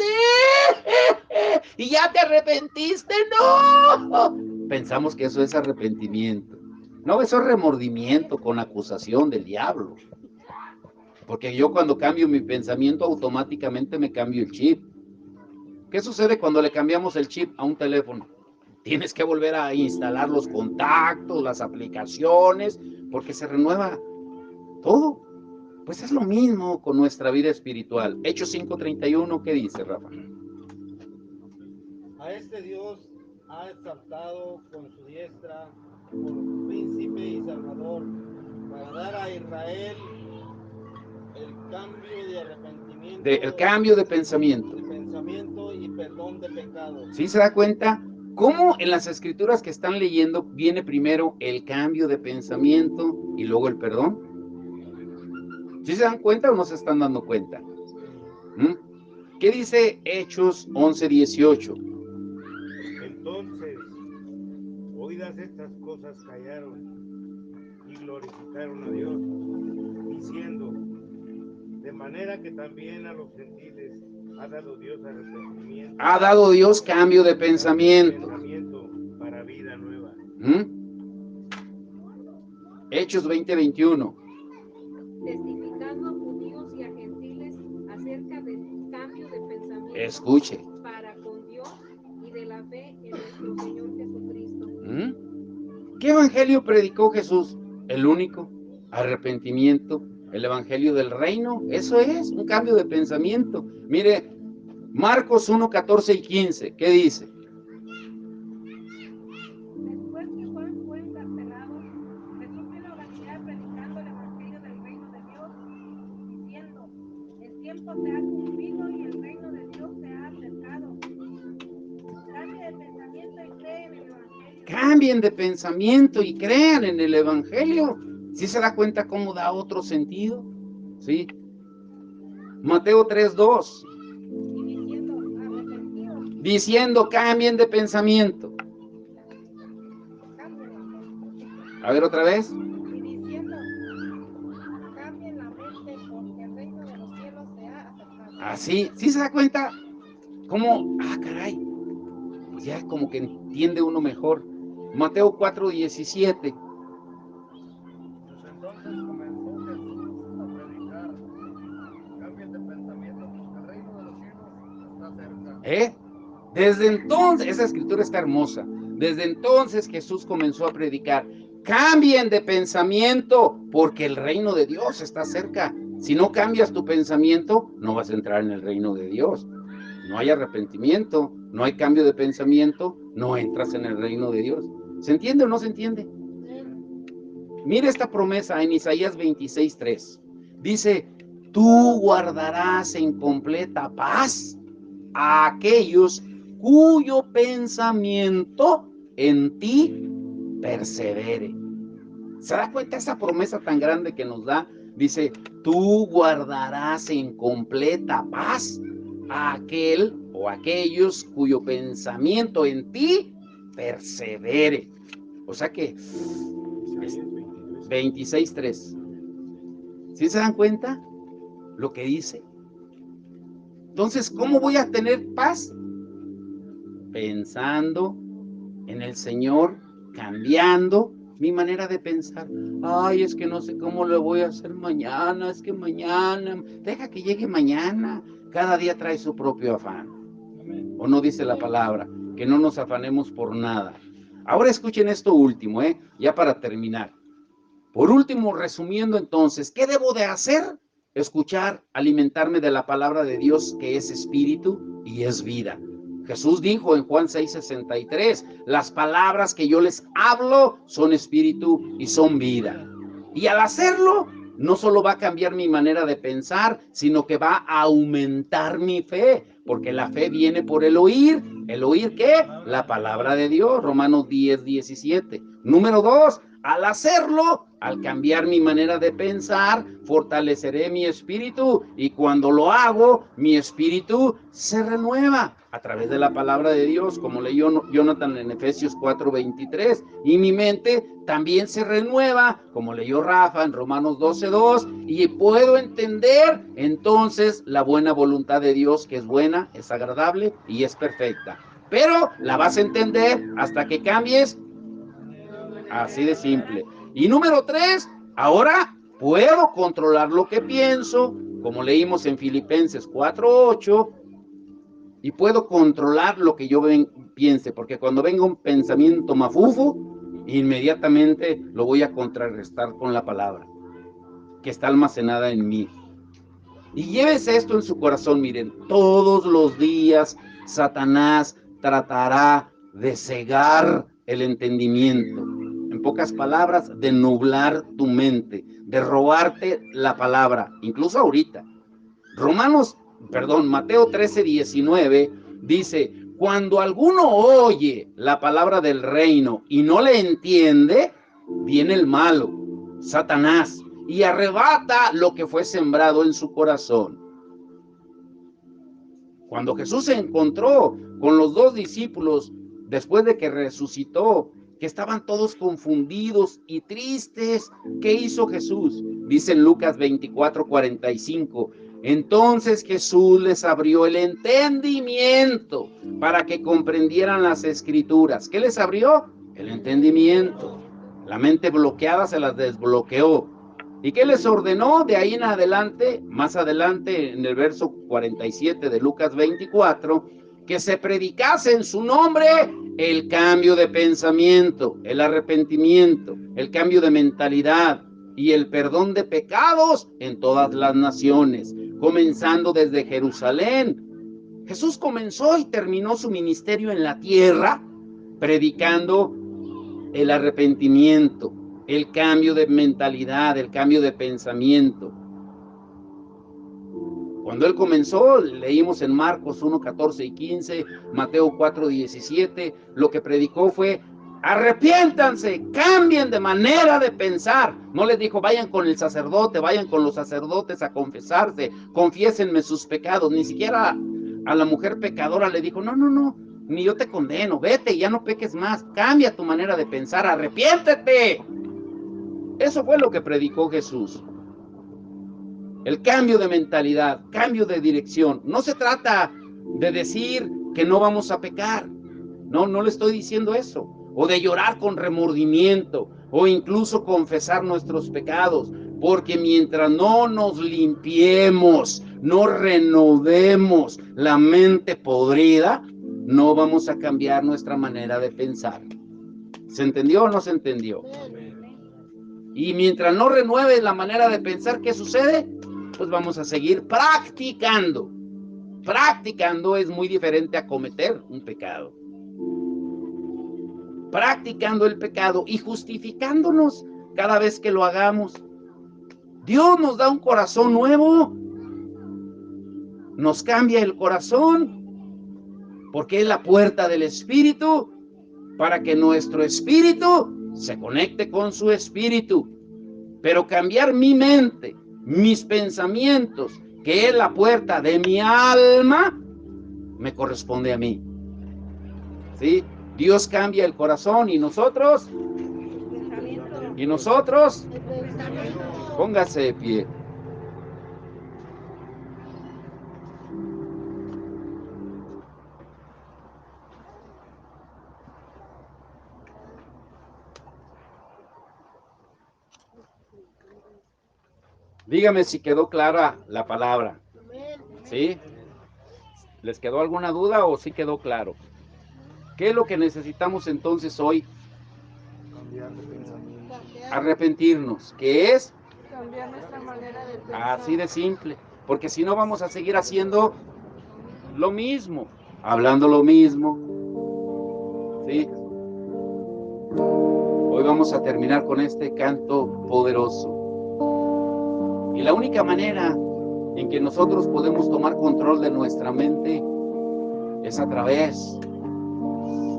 ¿Y ya te arrepentiste? No. Pensamos que eso es arrepentimiento. No, eso es remordimiento con acusación del diablo. Porque yo cuando cambio mi pensamiento automáticamente me cambio el chip. ¿Qué sucede cuando le cambiamos el chip a un teléfono? Tienes que volver a instalar los contactos, las aplicaciones, porque se renueva todo. Pues es lo mismo con nuestra vida espiritual. Hechos 5:31, ¿qué dice, Rafa? A este Dios ha exaltado con su diestra por príncipe y salvador, para dar a Israel el cambio de arrepentimiento, El cambio de pensamiento. y perdón de pecados. ¿Sí se da cuenta? ¿Cómo en las escrituras que están leyendo viene primero el cambio de pensamiento y luego el perdón? ¿Sí se dan cuenta o no se están dando cuenta? ¿Qué dice Hechos 11:18? Entonces, oídas estas cosas, callaron y glorificaron a Dios, diciendo, de manera que también a los gentiles ha dado Dios arrepentimiento. Ha dado Dios cambio de pensamiento. Para vida nueva. Hechos 20:21. Testificando a judíos y a gentiles acerca del cambio de pensamiento. Escuche. Para con Dios y de la fe en nuestro Señor Jesucristo. ¿Qué evangelio predicó Jesús? El único. Arrepentimiento. El evangelio del reino. Eso es un cambio de pensamiento. Mire, Marcos 1:14 y 15. ¿Qué dice? Después que Juan fue encarcelado, Jesús vino a Galilea predicando el evangelio del reino de Dios, diciendo, el tiempo se ha cumplido y el reino de Dios se ha acercado. Cambien de pensamiento y creen en el evangelio. Cambien de pensamiento y crean en el evangelio. ¿Sí se da cuenta cómo da otro sentido? ¿Sí? Mateo 3:2. Diciendo, cambien de pensamiento. A ver otra vez. Y diciendo, cambien la mente porque el reino de los cielos se ha acercado. Así, ¿sí se da cuenta? ¿Cómo? Caray. Pues ya como que entiende uno mejor. Mateo 4:17. Pues entonces comenzó Jesús a predicar, cambien de pensamiento porque el reino de los cielos está cerca. Desde entonces, esa escritura está hermosa. Desde entonces Jesús comenzó a predicar, cambien de pensamiento porque el reino de Dios está cerca. Si no cambias tu pensamiento, no vas a entrar en el reino de Dios. No hay arrepentimiento, no hay cambio de pensamiento, no entras en el reino de Dios. ¿Se entiende o no se entiende? Mira esta promesa en Isaías 26:3. Dice, tú guardarás en completa paz a aquellos cuyo pensamiento en ti persevere. ¿Se da cuenta esa promesa tan grande que nos da? Dice, tú guardarás en completa paz a aquel o aquellos cuyo pensamiento en ti persevere. O sea que 26:3. ¿Sí se dan cuenta lo que dice? Entonces, ¿cómo voy a tener paz? Pensando en el Señor, cambiando mi manera de pensar. Ay, es que no sé cómo lo voy a hacer mañana, es que mañana, deja que llegue mañana. Cada día trae su propio afán. ¿O no dice la palabra? Que no nos afanemos por nada. Ahora escuchen esto último, ya para terminar. Por último, resumiendo entonces, ¿qué debo de hacer? Escuchar, alimentarme de la palabra de Dios, que es espíritu y es vida. Jesús dijo en Juan 6:63, las palabras que yo les hablo son espíritu y son vida. Y al hacerlo, no solo va a cambiar mi manera de pensar, sino que va a aumentar mi fe, porque la fe viene por el oír. ¿El oír qué? La palabra de Dios, Romanos 10:17. Número 2, al hacerlo, al cambiar mi manera de pensar, fortaleceré mi espíritu, y cuando lo hago, mi espíritu se renueva a través de la palabra de Dios, como leyó Jonathan en Efesios 4:23, y mi mente también se renueva, como leyó Rafa en Romanos 12:2, y puedo entender entonces la buena voluntad de Dios, que es buena, es agradable y es perfecta. Pero la vas a entender hasta que cambies. Así de simple. Y número 3, ahora puedo controlar lo que pienso, como leímos en Filipenses 4:8, y puedo controlar lo que yo piense, porque cuando venga un pensamiento mafufo, inmediatamente lo voy a contrarrestar con la palabra, que está almacenada en mí. Y llévese esto en su corazón, miren, todos los días Satanás tratará de cegar el entendimiento. En pocas palabras, de nublar tu mente, de robarte la palabra, incluso ahorita. Mateo 13:19 dice, cuando alguno oye la palabra del reino y no le entiende, viene el malo, Satanás, y arrebata lo que fue sembrado en su corazón. Cuando Jesús se encontró con los 2 discípulos, después de que resucitó, que estaban todos confundidos y tristes, ¿qué hizo Jesús? Dice en Lucas 24:45, entonces Jesús les abrió el entendimiento para que comprendieran las escrituras. ¿Qué les abrió? El entendimiento. La mente bloqueada se las desbloqueó. ¿Y qué les ordenó? De ahí en adelante, más adelante en el verso 47 de Lucas 24, que se predicase en su nombre el cambio de pensamiento, el arrepentimiento, el cambio de mentalidad y el perdón de pecados en todas las naciones, comenzando desde Jerusalén. Jesús comenzó y terminó su ministerio en la tierra predicando el arrepentimiento, el cambio de mentalidad, el cambio de pensamiento. Cuando él comenzó, leímos en Marcos 1:14 y 15, Mateo 4:17, lo que predicó fue, arrepiéntanse, cambien de manera de pensar. No les dijo, vayan con el sacerdote, vayan con los sacerdotes a confesarse, confiésenme sus pecados. Ni siquiera a la mujer pecadora le dijo, no, ni yo te condeno, vete y ya no peques más, cambia tu manera de pensar, arrepiéntete. Eso fue lo que predicó Jesús. El cambio de mentalidad, cambio de dirección. No se trata de decir que no vamos a pecar. No le estoy diciendo eso. O de llorar con remordimiento, o incluso confesar nuestros pecados. Porque mientras no nos limpiemos, no renovemos la mente podrida, no vamos a cambiar nuestra manera de pensar. ¿Se entendió o no se entendió? Y mientras no renueves la manera de pensar, ¿qué sucede? Pues vamos a seguir practicando. Practicando es muy diferente a cometer un pecado. Practicando el pecado y justificándonos cada vez que lo hagamos. Dios nos da un corazón nuevo. Nos cambia el corazón. Porque es la puerta del Espíritu para que nuestro espíritu se conecte con su espíritu. Pero cambiar mi mente, mis pensamientos, que es la puerta de mi alma, me corresponde a mí. ¿Sí? Dios cambia el corazón y nosotros, póngase de pie. Dígame si quedó clara la palabra. ¿Sí? ¿Les quedó alguna duda o sí quedó claro? ¿Qué es lo que necesitamos entonces hoy cambiar de pensamiento. Arrepentirnos, que es Cambiar nuestra manera de pensar. así de simple, porque si no vamos a seguir haciendo lo mismo, hablando lo mismo. ¿Sí? Hoy vamos a terminar con este canto poderoso. Y la única manera en que nosotros podemos tomar control de nuestra mente es a través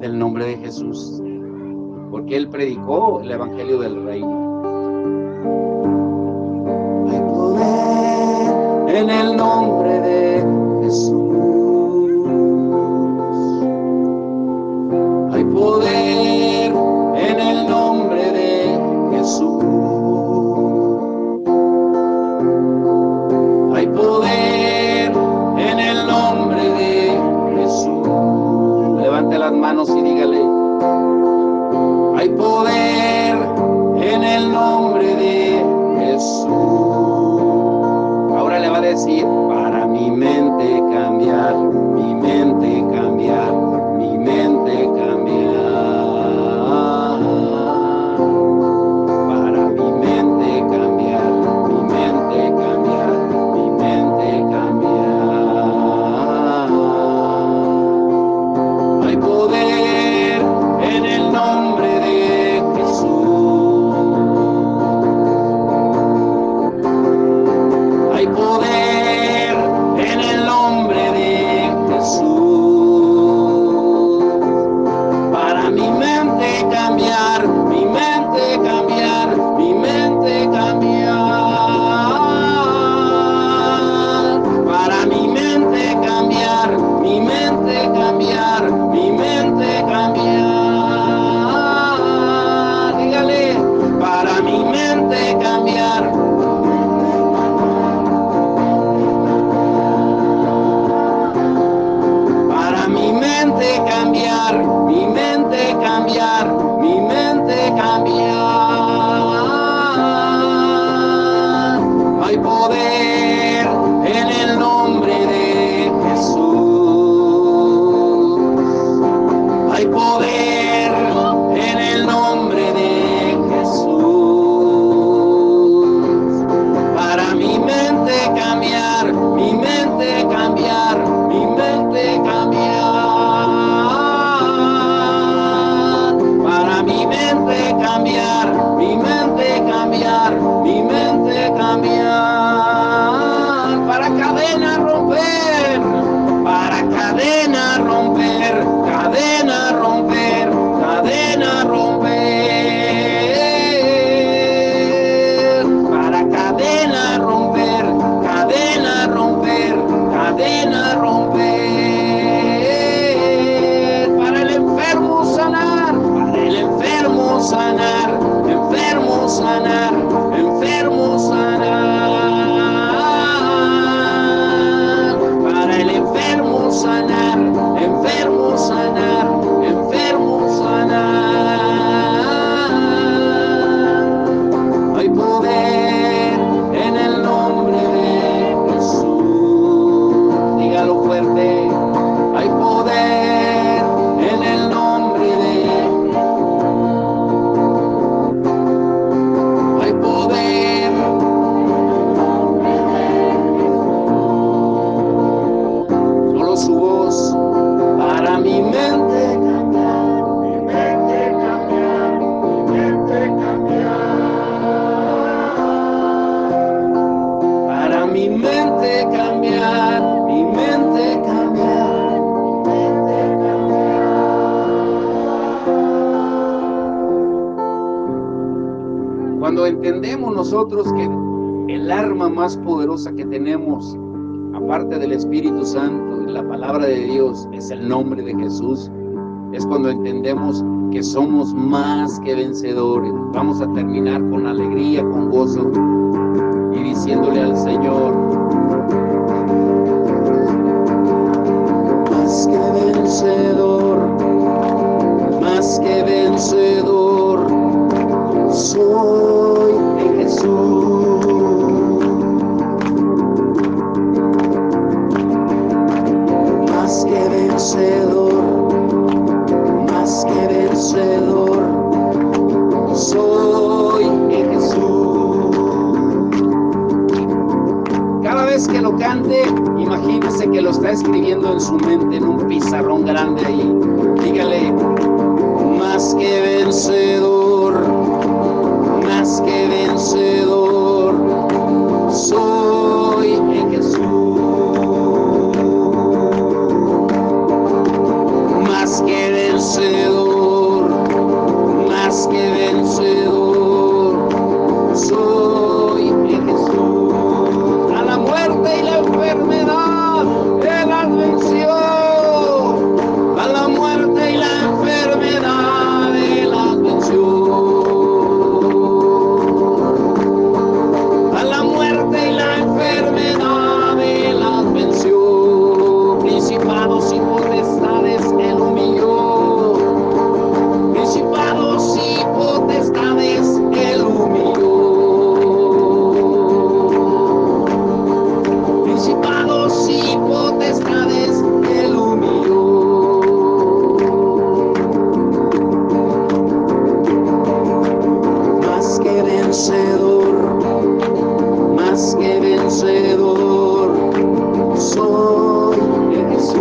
del nombre de Jesús, porque Él predicó el Evangelio del Reino. Hay poder en el nombre de Jesús. Hay poder en el nombre de Jesús. Hay poder en el nombre de Jesús. Levante las manos y dígale: hay poder en el nombre de Jesús. Ahora le va a decir: para mi mente cambiar, mi mente cambiar, mi mente cambiar. Para mi mente cambiar, mi mente cambiar, mi mente cambiar. Hay poder en el nombre de Jesús. Hay poder en el nombre de Jesús. Para mi mente cambiar, mi mente cambiar, mi mente cambiar. Para mi mente cambiar, mi mente cambiar, mi mente cambiar. Dígale: para mi mente cambiar. Para mi mente cambiar, mi mente cambiar, mi mente cambiar. Hay poder en el nombre de Jesús. Hay poder en el nombre de Jesús. Para mi mente cambiar, mi mente cambiar, mi mente cambiar. Para mi mente cambiar, mi mente cambiar, mi mente cambiar. Para cadena romper, para cadena romper, cadena romper, cadena romper. Para cadena romper, cadena romper, cadena romper. Para el enfermo sanar, para el enfermo sanar, enfermo sanar, enfermo sanar. Para el enfermo sanar, enfermo sanar, enfermo sanar. Hay poder en el nombre de Jesús. Dígalo fuerte: hay poder en el nombre de Jesús. Hay poder. Solo su voz. Para mi mente cambiar, mi mente cambiar, mi mente cambiar. Para mi mente cambiar, mi mente cambiar, mi mente cambiar. Cuando entendemos nosotros que el arma más poderosa que tenemos, aparte del Espíritu Santo y la palabra de Dios, es el nombre de Jesús, es cuando entendemos que somos más que vencedores. Vamos a terminar con alegría, con gozo y diciéndole al Señor: más que vencedor, más que vencedor, soy en Jesús. Más que vencedor, más que vencedor, vez que lo cante, imagínese que lo está escribiendo en su mente, en un pizarrón grande ahí. Dígale, más que vencedor, más que vencedor, soy en Jesús. Más que vencedor, más que vencedor, soy en Jesús. A la muerte y la enfermedad, Él las venció. A la muerte y la enfermedad, Él las venció. A la muerte y la enfermedad, Él las venció. Principados y potestades, Él humilló. Principados y potestades, Él humilló. Principados y potestades, Él humilló. Más que vencedor, más que vencedor, soy de Jesús.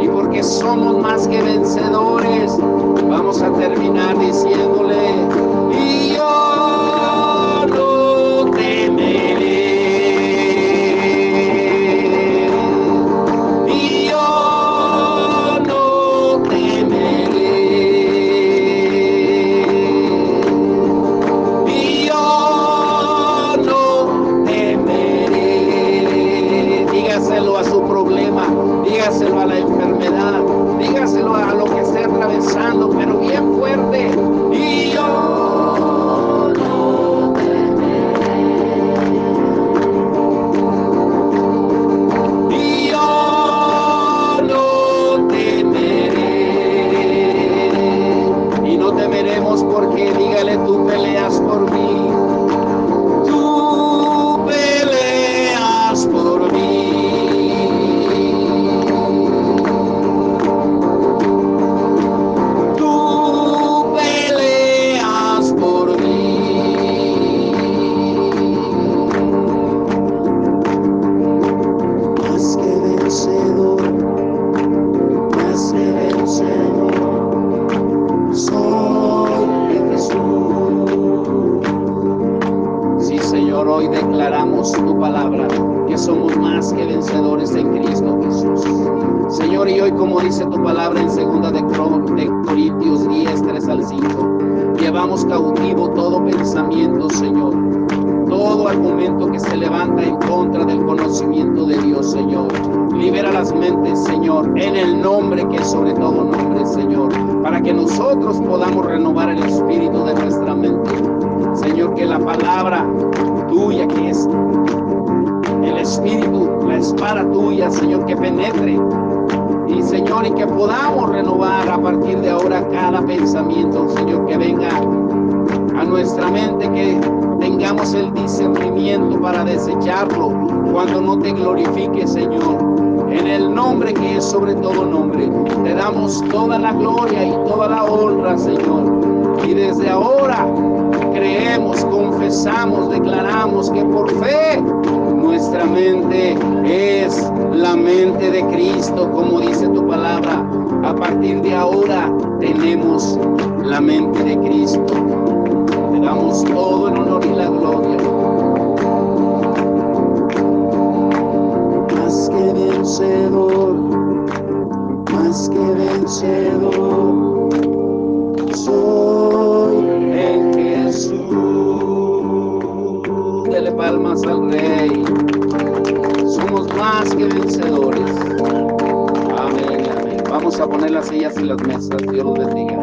Y porque somos más que vencedores, vamos a terminar diciéndole, y yo no temeré. Y yo no temeré. Y yo no temeré. Dígaselo a su problema, dígaselo a la enfermedad, dígaselo a lo que esté atravesando, pero bien fuerte. Y yo no temeré. Y yo no temeré. Y no temeremos porque, dígale, tú peleas por mí. Tú peleas por mí. Tú peleas por mí. Más que vencedor, más que vencedor, soy de Jesús. Sí, Señor, hoy declaramos tu palabra, que somos más que vencedores en Cristo Jesús. Señor, y hoy, como dice tu palabra en 2 de Corintios 10, 3 al 5, llevamos cautivo todo pensamiento, Señor, todo argumento que se levanta en contra del conocimiento de Dios, Señor. Libera las mentes, Señor, en el nombre que es sobre todo nombre, Señor, para que nosotros podamos renovar el espíritu de nuestra mente. Señor, que la palabra tuya, que es el espíritu, la espada tuya, Señor, que penetre. Y Señor, y que podamos renovar a partir de ahora cada pensamiento, Señor, que venga a nuestra mente, que tengamos el discernimiento para desecharlo cuando no te glorifique, Señor. En el nombre que es sobre todo nombre, te damos toda la gloria y toda la honra, Señor. Y desde ahora creemos, confesamos, declaramos que por fe nuestra mente es la mente de Cristo, como dice tu palabra. A partir de ahora tenemos la mente de Cristo. Te damos todo el honor y la gloria. Más que vencedor, más que vencedor, soy en Jesús. Dele palmas al Rey. Somos más que vencedores. Amén, amén. Vamos a poner las sillas y las mesas. Dios los bendiga.